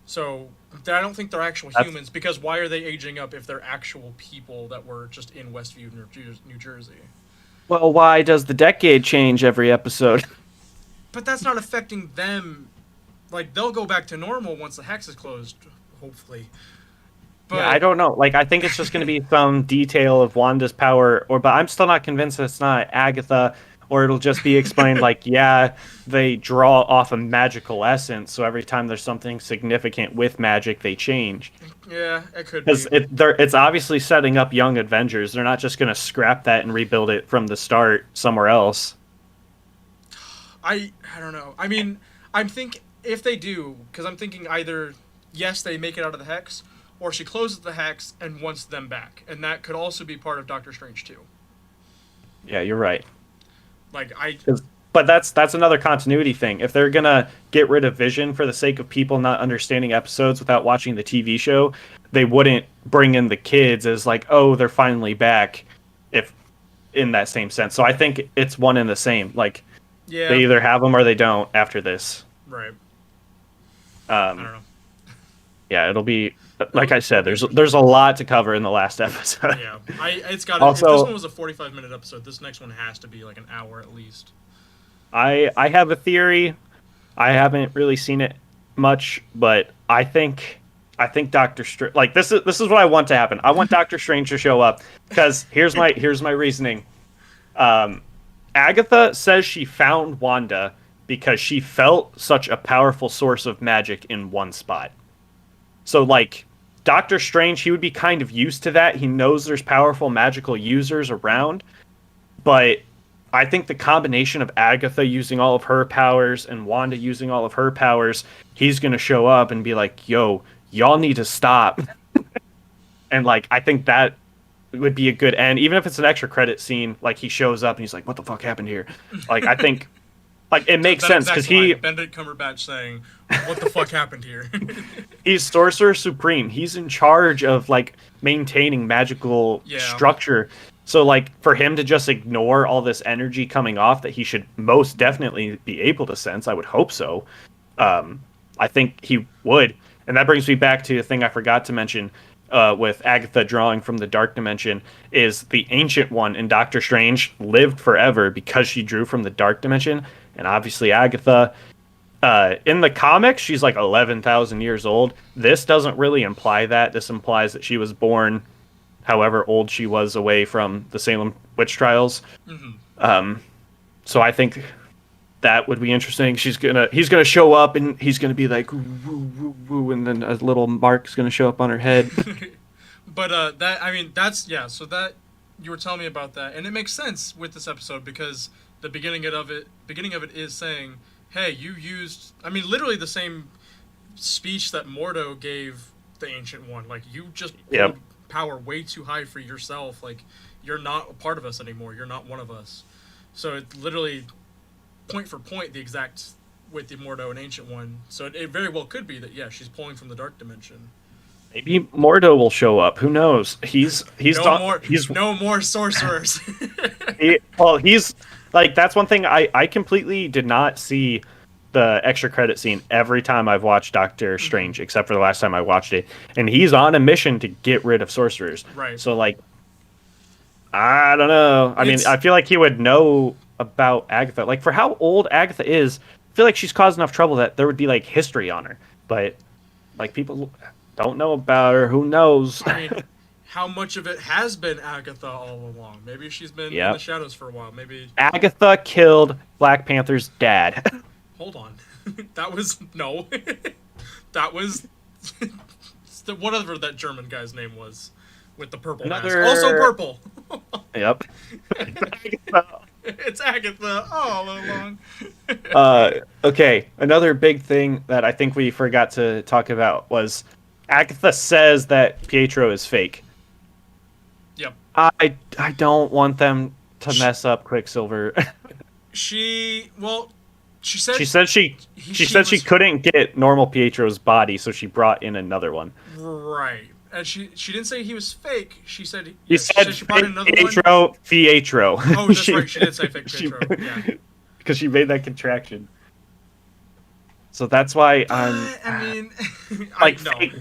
So I don't think they're actual humans, because why are they aging up if they're actual people that were just in Westview, New Jersey? Well, why does the decade change every episode? But that's not affecting them. Like, they'll go back to normal once the Hex is closed, hopefully. But yeah, I don't know. Like, I think it's just going to be some detail of Wanda's power, but I'm still not convinced that it's not Agatha. Or it'll just be explained like, yeah, they draw off a magical essence, so every time there's something significant with magic, they change. Yeah, it could be. Because it's obviously setting up young Avengers. They're not just going to scrap that and rebuild it from the start somewhere else. I don't know. I mean, I'm thinking, if they do, because I'm thinking either, yes, they make it out of the Hex, or she closes the Hex and wants them back. And that could also be part of Doctor Strange 2. Yeah, you're right. But that's another continuity thing. If they're gonna get rid of Vision for the sake of people not understanding episodes without watching the TV show, they wouldn't bring in the kids as like, oh, they're finally back, if in that same sense. So I think it's one and the same. Like, they either have them or they don't after this. Right. I don't know. Yeah, it'll be like I said, there's a lot to cover in the last episode. Yeah, it's got. Also, if this one was a 45-minute episode, this next one has to be like an hour at least. I have a theory. I haven't really seen it much, but I think Doctor Strange, like this is what I want to happen. I want Doctor Strange to show up because here's my reasoning. Agatha says she found Wanda because she felt such a powerful source of magic in one spot. So like Doctor Strange, he would be kind of used to that. He knows there's powerful magical users around, but I think the combination of Agatha using all of her powers and Wanda using all of her powers, he's going to show up and be like, yo, y'all need to stop. And like, I think that would be a good end. Even if it's an extra credit scene, like he shows up and he's like, what the fuck happened here? Like, I think like it makes sense because Benedict Cumberbatch saying, what the fuck happened here? He's Sorcerer Supreme. He's in charge of like maintaining magical structure. So, like, for him to just ignore all this energy coming off that he should most definitely be able to sense, I would hope so. I think he would. And that brings me back to the thing I forgot to mention with Agatha drawing from the Dark Dimension, is the Ancient One in Doctor Strange lived forever because she drew from the Dark Dimension. And obviously Agatha, in the comics, she's like 11,000 years old. This doesn't really imply that. This implies that she was born however old she was away from the Salem witch trials. Mm-hmm. So I think that would be interesting. He's gonna show up and he's gonna be like, woo, woo, woo, and then a little mark's gonna show up on her head. But so that you were telling me about that, and it makes sense with this episode because the beginning of it is saying, hey, you used, literally the same speech that Mordo gave the Ancient One. Like, you just pulled power way too high for yourself. Like, you're not a part of us anymore. You're not one of us. So it's literally point for point the exact with the Mordo and Ancient One. So it very well could be that she's pulling from the Dark Dimension. Maybe Mordo will show up. Who knows? He's no more sorcerers. He's like, that's one thing I completely did not see the extra credit scene every time I've watched Doctor Strange, except for the last time I watched it, and he's on a mission to get rid of sorcerers. Right. So like, I don't know. I feel like he would know about Agatha. Like, for how old Agatha is, I feel like she's caused enough trouble that there would be like history on her. But like, people don't know about her. Who knows? How much of it has been Agatha all along? Maybe she's been in the shadows for a while. Maybe Agatha killed Black Panther's dad. Hold on. That was whatever that German guy's name was with the purple mask. Also purple. Yep. It's Agatha all along. Okay, another big thing that I think we forgot to talk about was Agatha says that Pietro is fake. Yep. I don't want them to mess up Quicksilver. She said she couldn't get normal Pietro's body, so she brought in another one. Right. And she didn't say he was fake. She said she brought in another one. Pietro. Oh, that's right. She did say fake Pietro. Because she made that contraction. So that's why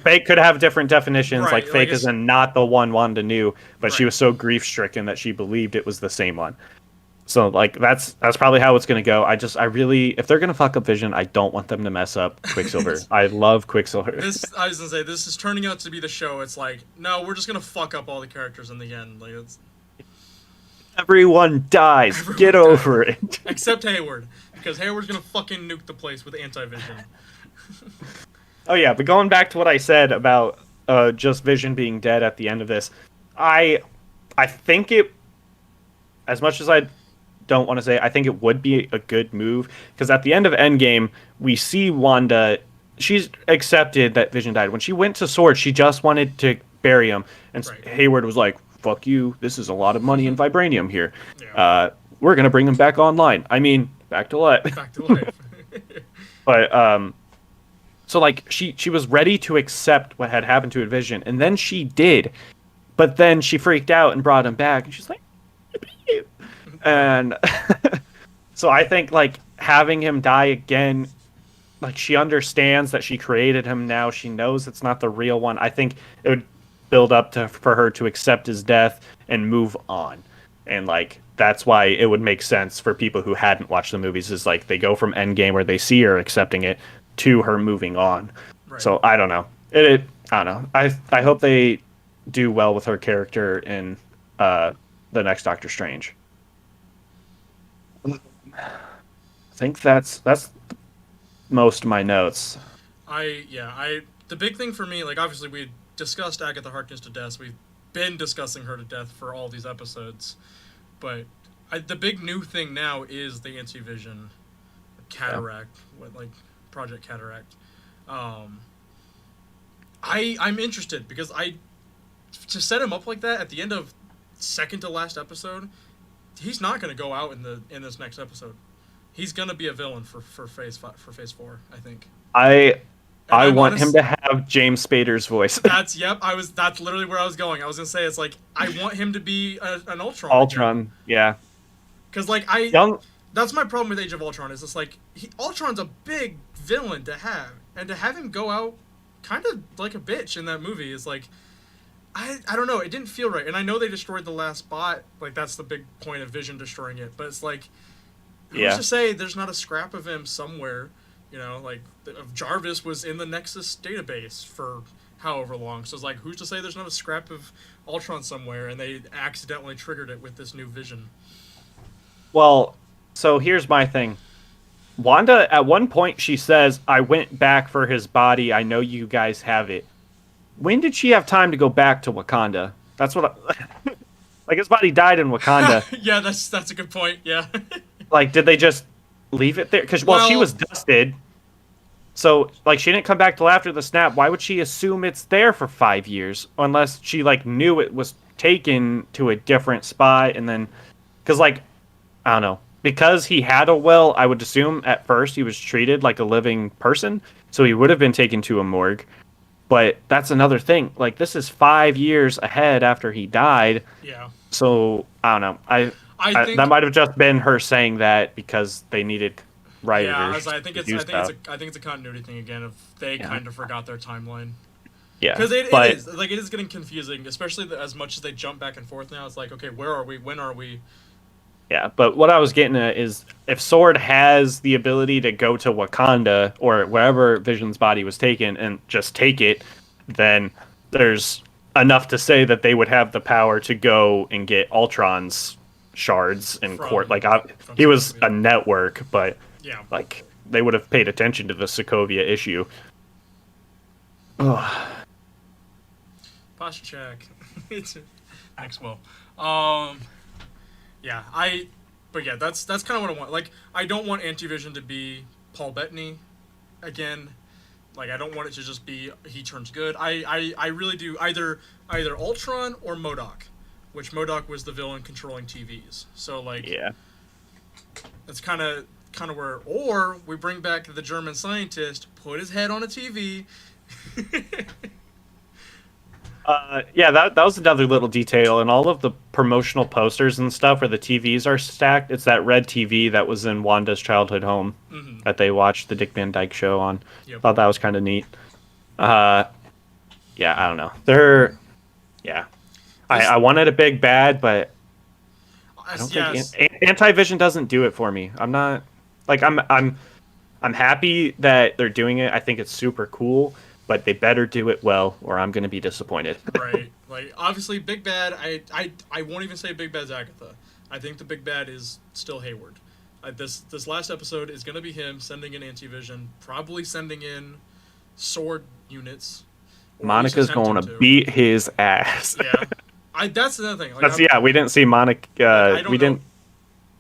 fake could have different definitions. Right, like fake is not the one Wanda knew, but she was so grief stricken that she believed it was the same one. So like that's probably how it's gonna go. I really, if they're gonna fuck up Vision, I don't want them to mess up Quicksilver. I love Quicksilver. I was gonna say, this is turning out to be the show. It's like, no, we're just gonna fuck up all the characters in the end. Like, it's everyone dies. Get over it. Except Hayward, because Hayward's gonna fucking nuke the place with anti-Vision. Oh yeah, but going back to what I said about just Vision being dead at the end of this, I think it, as much as I don't want to say, I think it would be a good move, because at the end of Endgame, we see Wanda, she's accepted that Vision died. When she went to Sword, she just wanted to bury him, and Hayward was like, fuck you, this is a lot of money in vibranium here. Yeah. We're going to bring him back online. I mean, back to life. Back to life. But, so like, she was ready to accept what had happened to Vision, and then she did, but then she freaked out and brought him back, and she's like, and so I think like having him die again like she understands that she created him now. She knows it's not the real one. I think it would build up to for her to accept his death and move on. And like that's why it would make sense for people who hadn't watched the movies is like they go from Endgame where they see her accepting it to her moving on. Right. So I don't know. It I don't know. I hope they do well with her character in the next Doctor Strange. I think that's most of my notes. The big thing for me, like obviously we discussed Agatha Harkness to death. We've been discussing her to death for all these episodes, but the big new thing now is the anti-vision cataract, like Project Cataract. I'm interested because to set him up like that at the end of second to last episode, he's not going to go out in this next episode. He's going to be a villain for phase 4, I think. I want him to have James Spader's voice. That's literally where I was going. I was going to say it's like I want him to be an Ultron. Ultron, yeah. Cuz like that's my problem with Age of Ultron is it's like Ultron's a big villain to have, and to have him go out kind of like a bitch in that movie is like I don't know, it didn't feel right. And I know they destroyed the last bot, like that's the big point of Vision destroying it, but it's like who's to say there's not a scrap of him somewhere, you know, like Jarvis was in the Nexus database for however long. So it's like who's to say there's not a scrap of Ultron somewhere and they accidentally triggered it with this new Vision. Well, so here's my thing. Wanda, at one point, she says, I went back for his body. I know you guys have it. When did she have time to go back to Wakanda? That's what like, his body died in Wakanda. Yeah, that's a good point, yeah. Like, did they just leave it there? Because, well, she was dusted. So, like, she didn't come back till after the snap. Why would she assume it's there for 5 years? Unless she, like, knew it was taken to a different spot and then... Because, like, I don't know. Because he had a will, I would assume at first he was treated like a living person, so he would have been taken to a morgue. But that's another thing. Like, this is 5 years ahead after he died. Yeah. So, I don't know. I think that might have just been her saying that because they needed writers. Yeah, I think it's a continuity thing again. If they kind of forgot their timeline. Yeah. Because it is getting confusing, especially as much as they jump back and forth now. It's like, okay, where are we? When are we? Yeah, but what I was getting at is if Sword has the ability to go to Wakanda or wherever Vision's body was taken and just take it, then there's enough to say that they would have the power to go and get Ultron's shards in court. Like, he was a network, but like they would have paid attention to the Sokovia issue. Posture check. It's Maxwell. Yeah, that's kind of what I want. Like, I don't want Antivision to be Paul Bettany again. Like, I don't want it to just be he turns good. I really do either Ultron or MODOK, which MODOK was the villain controlling TVs. So like, that's kind of where, or we bring back the German scientist, put his head on a TV. That was another little detail. And all of the promotional posters and stuff where the TVs are stacked, it's that red TV that was in Wanda's childhood home that they watched the Dick Van Dyke Show on. Yep. Thought that was kind of neat. I don't know. I wanted a big bad, but I don't think Anti-Vision doesn't do it for me. I'm not like I'm happy that they're doing it. I think it's super cool. But they better do it well, or I'm going to be disappointed. Right. Like, obviously, Big Bad, I won't even say Big Bad's Agatha. I think the Big Bad is still Hayward. This last episode is going to be him sending in Anti-Vision, probably sending in sword units. Monica's going to beat his ass. Yeah. That's the other thing. Like, we didn't see Monica. We didn't.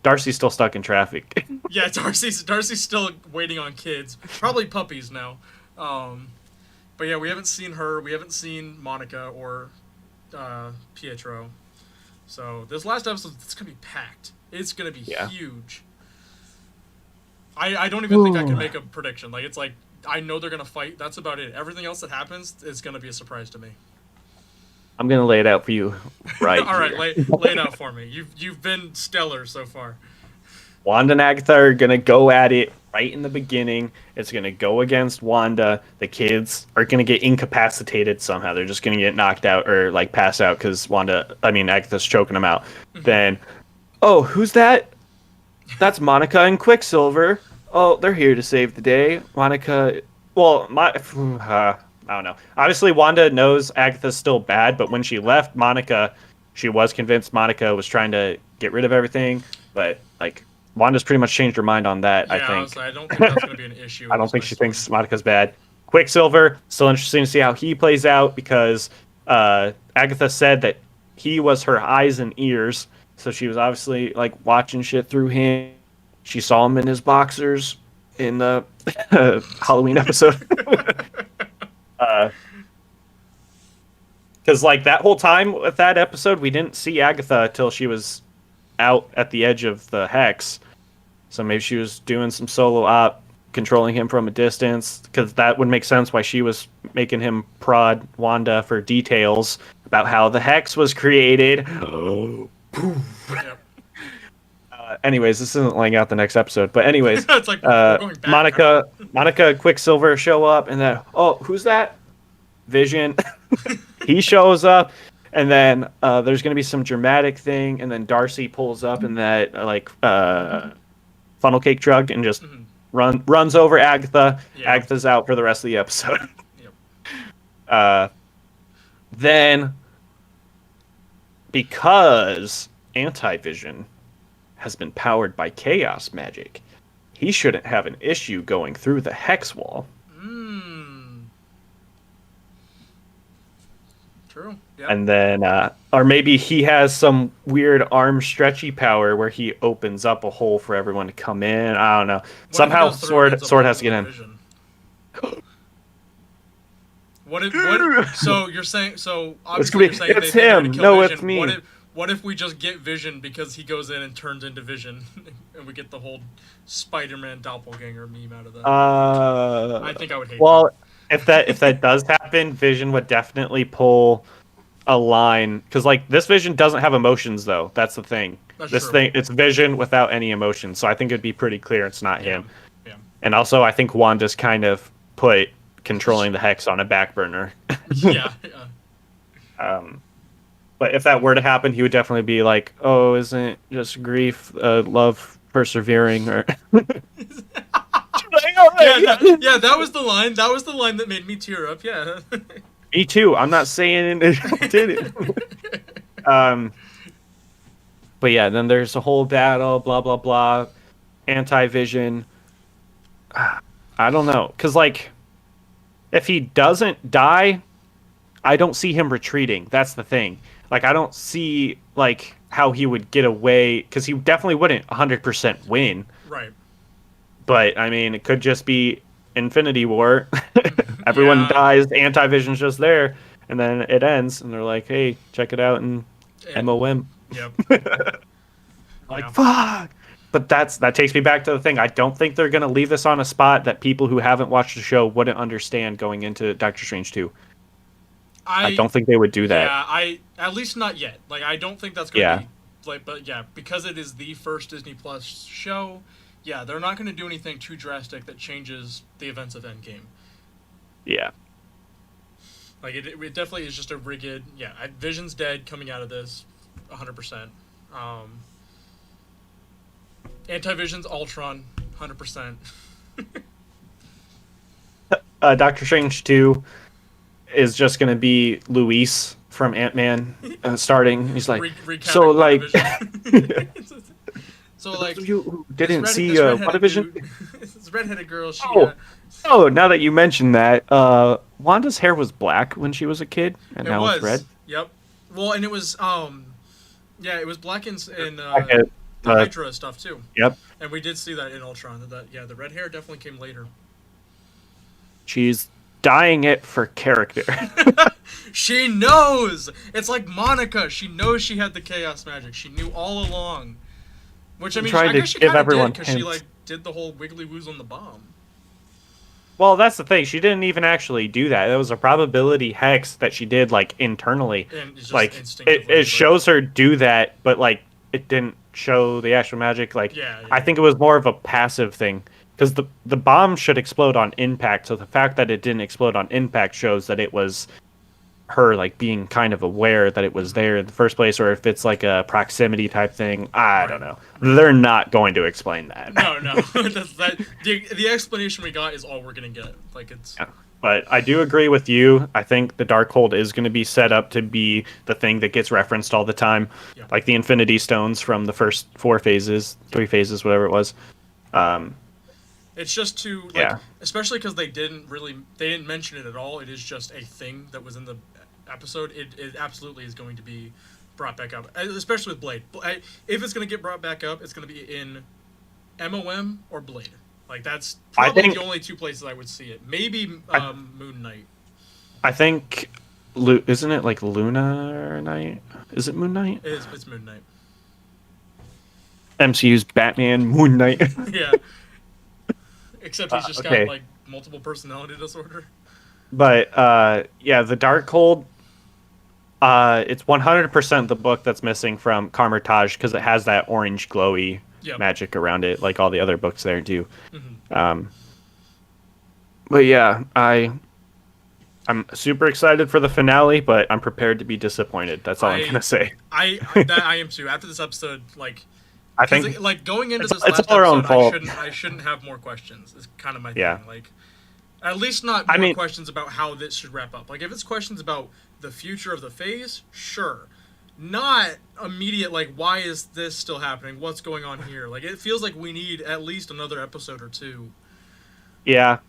Darcy's still stuck in traffic. Yeah, Darcy's still waiting on kids. Probably puppies now. But yeah, we haven't seen her. We haven't seen Monica or Pietro. So this last episode, it's gonna be packed. It's gonna be huge. I don't even think I can make a prediction. Like, it's like I know they're gonna fight. That's about it. Everything else that happens is gonna be a surprise to me. I'm gonna lay it out for you, right? All right, lay it out for me. You've been stellar so far. Wanda and Agatha are gonna go at it right in the beginning. It's gonna go against Wanda. The kids are gonna get incapacitated somehow. They're just gonna get knocked out or like pass out because Agatha's choking them out. Then, oh, who's that? That's Monica and Quicksilver. Oh, they're here to save the day. Monica, well, I don't know. Obviously, Wanda knows Agatha's still bad, but when she left Monica, she was convinced Monica was trying to get rid of everything. But like, Wanda's pretty much changed her mind on that. I think. Honestly, I don't think that's going to be an issue. I don't think she thinks Monica's bad. Quicksilver, still interesting to see how he plays out because Agatha said that he was her eyes and ears, so she was obviously like watching shit through him. She saw him in his boxers in the Halloween episode. Because like that whole time with that episode, we didn't see Agatha till she was out at the edge of the hex. So maybe she was doing some solo op, controlling him from a distance, because that would make sense why she was making him prod Wanda for details about how the hex was created. Yep. Anyways, this isn't laying out the next episode, but anyways, It's like we're going back Monica, Quicksilver show up, and then who's that? Vision. He shows up, and then there's gonna be some dramatic thing, and then Darcy pulls up in that funnel cake truck and just runs over Agatha. Yeah. Agatha's out for the rest of the episode. Yep. Then, because Anti-Vision has been powered by chaos magic, he shouldn't have an issue going through the hex wall. True. Yep. And then, or maybe he has some weird arm stretchy power where he opens up a hole for everyone to come in. I don't know. Somehow Sword has to get in. So you're saying, obviously you're saying it's they're gonna him. kill No, Vision. it's me. What if we just get Vision because he goes in and turns into Vision, and we get the whole Spider-Man doppelganger meme out of that? I think I would hate that. If that does happen, Vision would definitely pull a line, because like this Vision doesn't have emotions though. That's the thing. It's Vision without any emotions. So I think it'd be pretty clear it's not him. Yeah. And also, I think Wanda's kind of put controlling the hex on a back burner. Yeah. But if that were to happen, he would definitely be like, "Oh, isn't just grief, love persevering?" Or Yeah, that was the line. That was the line that made me tear up. Yeah. Me too. I'm not saying it didn't. But yeah, then there's a whole battle, blah blah blah, Anti-Vision. I don't know, cause like, if he doesn't die, I don't see him retreating. That's the thing. Like, I don't see like how he would get away, cause he definitely wouldn't 100% win. Right. But I mean, it could just be Infinity War. Everyone dies, Anti-Vision's just there, and then it ends, and they're like, "Hey, check it out," and MOM. Yep. Like, fuck. But that takes me back to the thing. I don't think they're gonna leave this on a spot that people who haven't watched the show wouldn't understand going into Doctor Strange 2. I don't think they would do that. Yeah, at least not yet. Like, I don't think that's gonna be like, but yeah, because it is the first Disney Plus show. Yeah, they're not going to do anything too drastic that changes the events of Endgame. Yeah. Like, it definitely is just a rigged... Yeah, Vision's dead coming out of this, 100%. Anti-Vision's Ultron, 100%. Doctor Strange 2 is just going to be Luis from Ant-Man starting. He's like, so like... So, like, you didn't see WandaVision? This redheaded girl, she... Oh, now that you mentioned that, Wanda's hair was black when she was a kid, and now it's red. Yep. Well, and it was, yeah, it was black in the Hydra stuff, too. Yep. And we did see that in Ultron. The red hair definitely came later. She's dyeing it for character. She knows! It's like Monica. She knows she had the chaos magic. She knew all along. Which, I mean, I guess she kind of did, because she, like, did the whole wiggly woos on the bomb. Well, that's the thing. She didn't even actually do that. It was a probability hex that she did, like, internally. And just like, it shows her do that, but, like, it didn't show the actual magic. Like, Yeah, I think it was more of a passive thing because the bomb should explode on impact. So the fact that it didn't explode on impact shows that it was her like being kind of aware that it was there in the first place, or if it's like a proximity type thing. I don't know. They're not going to explain that. No. The explanation we got is all we're gonna get. Like it's. Yeah. But I do agree with you. I think the Darkhold is going to be set up to be the thing that gets referenced all the time, like the Infinity Stones from the first 3 phases, whatever it was. It's just too, like, especially because they didn't mention it at all. It is just a thing that was in the episode. It absolutely is going to be brought back up, especially with Blade. If it's going to get brought back up, it's going to be in MOM or Blade. Like, that's probably the only 2 places I would see it. Maybe Moon Knight. I think, isn't it like Luna Knight? Is it Moon Knight? It's Moon Knight. MCU's Batman, Moon Knight. Yeah. Except he's just got, like, multiple personality disorder. But, yeah, the Darkhold, it's 100% the book that's missing from Kamar-Taj because it has that orange glowy magic around it, like all the other books there do. Mm-hmm. But yeah, I'm super excited for the finale, but I'm prepared to be disappointed. That's all I'm gonna say. I am too. After this episode, like, I think like going into this it's last all our own episode, fault. I shouldn't have more questions. Is kind of my Yeah. thing. Like, at least not more questions about how this should wrap up. Like, if it's questions about the future of the phase, sure. Not immediate, like, why is this still happening? What's going on here? Like, it feels like we need at least another episode or 2. Yeah.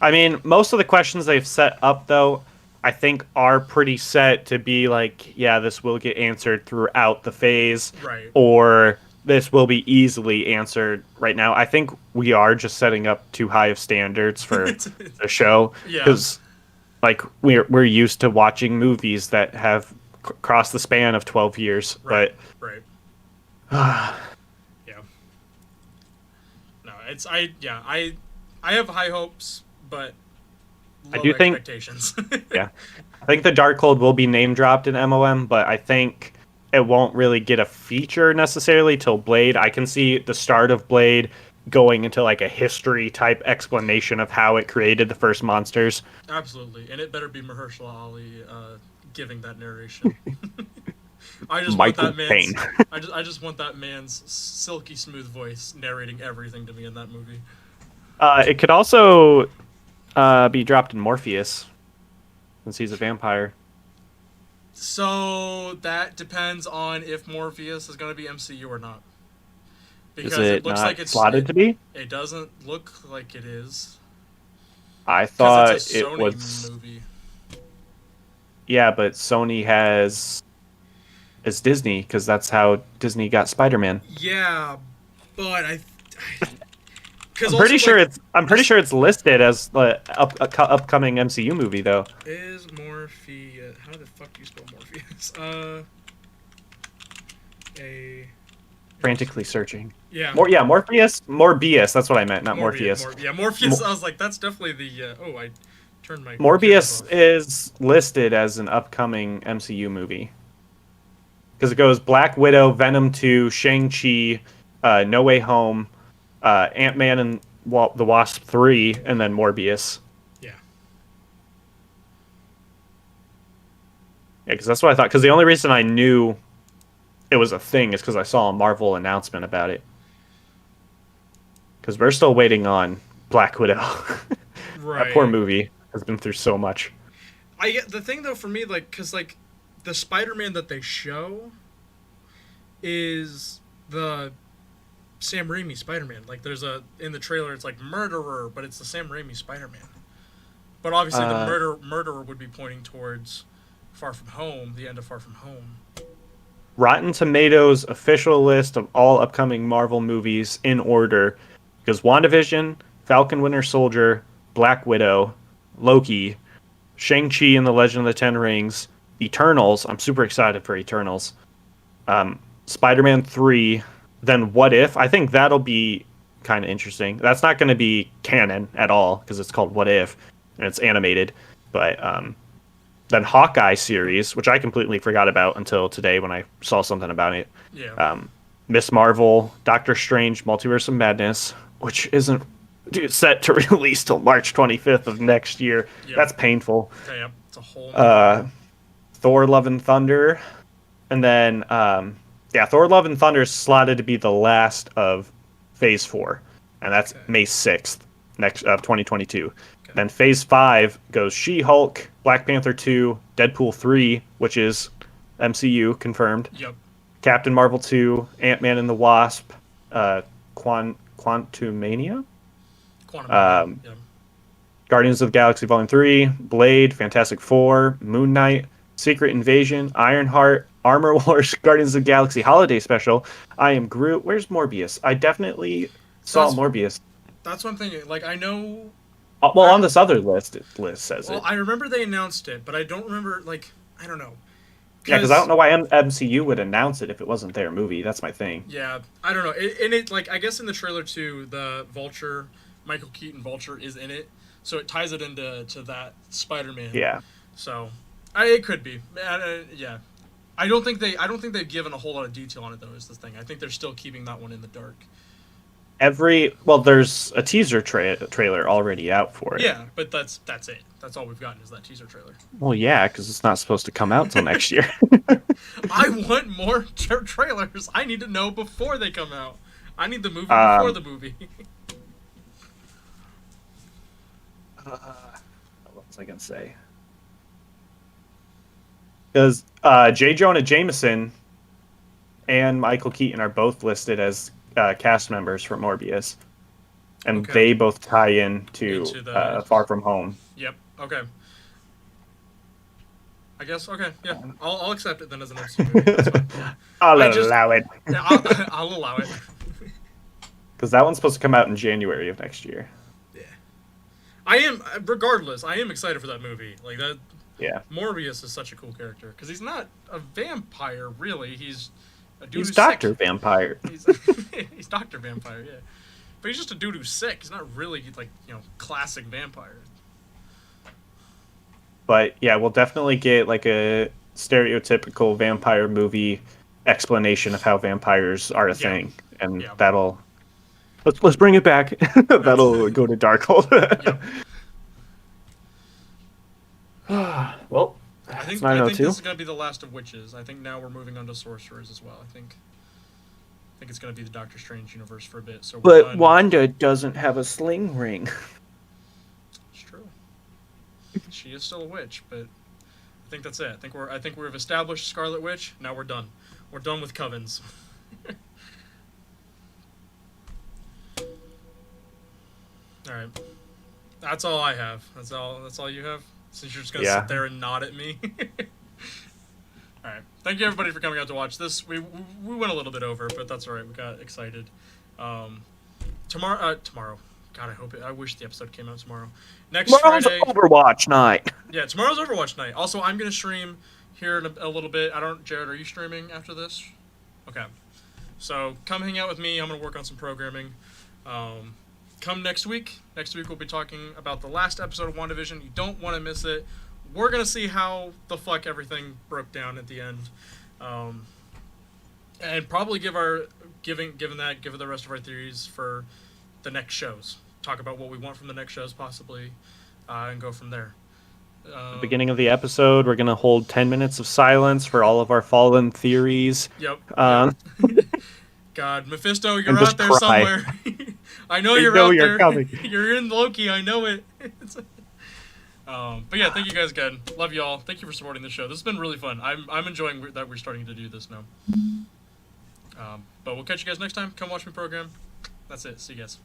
I mean, most of the questions they've set up, though, I think are pretty set to be like, yeah, this will get answered throughout the phase. Right. Or this will be easily answered right now. I think we are just setting up too high of standards for the show. Yeah. Because, like, we're used to watching movies that have crossed the span of 12 years. Right. But right. Yeah. No, I have high hopes, but low I do think expectations. Yeah. I think the Darkhold will be name dropped in MOM, but I think it won't really get a feature necessarily till Blade. I can see the start of Blade going into like a history type explanation of how it created the first monsters. Absolutely, and it better be Mahershala Ali giving that narration. I just Michael want that Caine. I just want that man's silky smooth voice narrating everything to me in that movie. It could also be dropped in Morpheus, since he's a vampire. So that depends on if Morpheus is going to be MCU or not. Because Is it looks not like it's slotted to be? It doesn't look like it is. I thought it's a Sony it was. movie. Yeah, but Sony is Disney because that's how Disney got Spider-Man. Yeah, but I'm pretty sure it's listed as the upcoming MCU movie though. Is Morpheus? How the fuck do you spell Morpheus? Frantically searching. Yeah. Morbius. That's what I meant, not Morpheus. Morpheus. I was like, that's definitely the. I turned my. Morbius is listed as an upcoming MCU movie because it goes Black Widow, Venom 2, Shang-Chi, No Way Home, Ant-Man and the Wasp 3, and then Morbius. Yeah. Yeah, because that's what I thought. Because the only reason I knew it was a thing is because I saw a Marvel announcement about it. Because we're still waiting on Black Widow. Right. That poor movie has been through so much. I get the thing though for me, like, because like the Spider-Man that they show is the Sam Raimi Spider-Man. Like, there's in the trailer, it's like murderer, but it's the Sam Raimi Spider-Man. But obviously, the murderer would be pointing towards Far From Home, the end of Far From Home. Rotten Tomatoes official list of all upcoming Marvel movies in order because WandaVision, Falcon Winter Soldier, Black Widow, Loki, Shang-Chi and the Legend of the Ten Rings, Eternals. I'm super excited for Eternals. Spider-Man 3, then What If. I think that'll be kind of interesting. That's not going to be canon at all because it's called What If and it's animated. But then Hawkeye series, which I completely forgot about until today when I saw something about it. Yeah. Miss Marvel, Doctor Strange, Multiverse of Madness, which isn't set to release till March 25th of next year. Yep. That's painful. Okay, yep. It's a whole. Thor: Love and Thunder, and then Thor: Love and Thunder is slotted to be the last of Phase 4, and that's May 6th next of 2022. Okay. Then Phase 5 goes She-Hulk, Black Panther 2, Deadpool 3, which is MCU confirmed. Yep. Captain Marvel 2, Ant-Man and the Wasp, Quantumania, Quantum. Yep. Guardians of the Galaxy Volume 3, Blade, Fantastic Four, Moon Knight, Secret Invasion, Ironheart, Armor Wars, Guardians of the Galaxy Holiday Special, I Am Groot. Where's Morbius? I definitely saw Morbius. That's what I'm thinking. Like, I know... on this other list says it. Well, I remember they announced it, but I don't remember, like, I don't know. Yeah, because I don't know why MCU would announce it if it wasn't their movie. That's my thing. Yeah, I don't know. It like, I guess in the trailer, too, the Vulture, Michael Keaton Vulture is in it, so it ties it into that Spider-Man. Yeah. So, it could be. Yeah. I don't think they've given a whole lot of detail on it, though, is the thing. I think they're still keeping that one in the dark. There's a teaser trailer already out for it. Yeah, but that's it. That's all we've gotten is that teaser trailer. Well, yeah, because it's not supposed to come out till next year. I want more trailers. I need to know before they come out. I need the movie before the movie. What was I gonna say? Because J. Jonah Jameson and Michael Keaton are both listed as cast members for Morbius, and they both tie in to Far From Home. Yep. Okay. I guess. Okay. Yeah. I'll accept it then as an MCU movie. That's fine. I'll allow it. Yeah, I'll allow it. Because that one's supposed to come out in January of next year. Yeah. I am. Regardless, I am excited for that movie. Like that. Yeah. Morbius is such a cool character because he's not a vampire really. He's a dude. He's who's Dr. sick. Vampire. He's Dr. Vampire, yeah. But he's just a dude who's sick. He's not really like, classic vampire. But yeah, we'll definitely get like a stereotypical vampire movie explanation of how vampires are a thing, and that'll let's bring it back. That'll go to Darkhold. Well, I think this is gonna be the last of witches. I think now we're moving on to sorcerers as well. I think it's gonna be the Doctor Strange universe for a bit. So, but Wanda doesn't have a sling ring. It's true. She is still a witch, but I think that's it. I think we've established Scarlet Witch. Now we're done. We're done with covens. All right. That's all I have. That's all you have. Since you're just gonna sit there and nod at me. All right. Thank you everybody for coming out to watch this. We went a little bit over, but that's all right. We got excited. Tomorrow. God, I wish the episode came out tomorrow. Tomorrow's Friday. Overwatch night. Yeah, tomorrow's Overwatch night. Also, I'm gonna stream here in a little bit. Jared, are you streaming after this? Okay. So come hang out with me. I'm gonna work on some programming. Come next week. Next week we'll be talking about the last episode of WandaVision. You don't want to miss it. We're gonna see how the fuck everything broke down at the end, and probably give the rest of our theories for the next shows. Talk about what we want from the next shows, possibly, and go from there. At the beginning of the episode, we're gonna hold 10 minutes of silence for all of our fallen theories. Yep. God, Mephisto, you're out there somewhere. I know you're out there. Coming. You're in Loki. I know it. But yeah, thank you guys again. Love y'all. Thank you for supporting the show. This has been really fun. I'm enjoying that we're starting to do this now. But we'll catch you guys next time. Come watch me program. That's it. See you guys.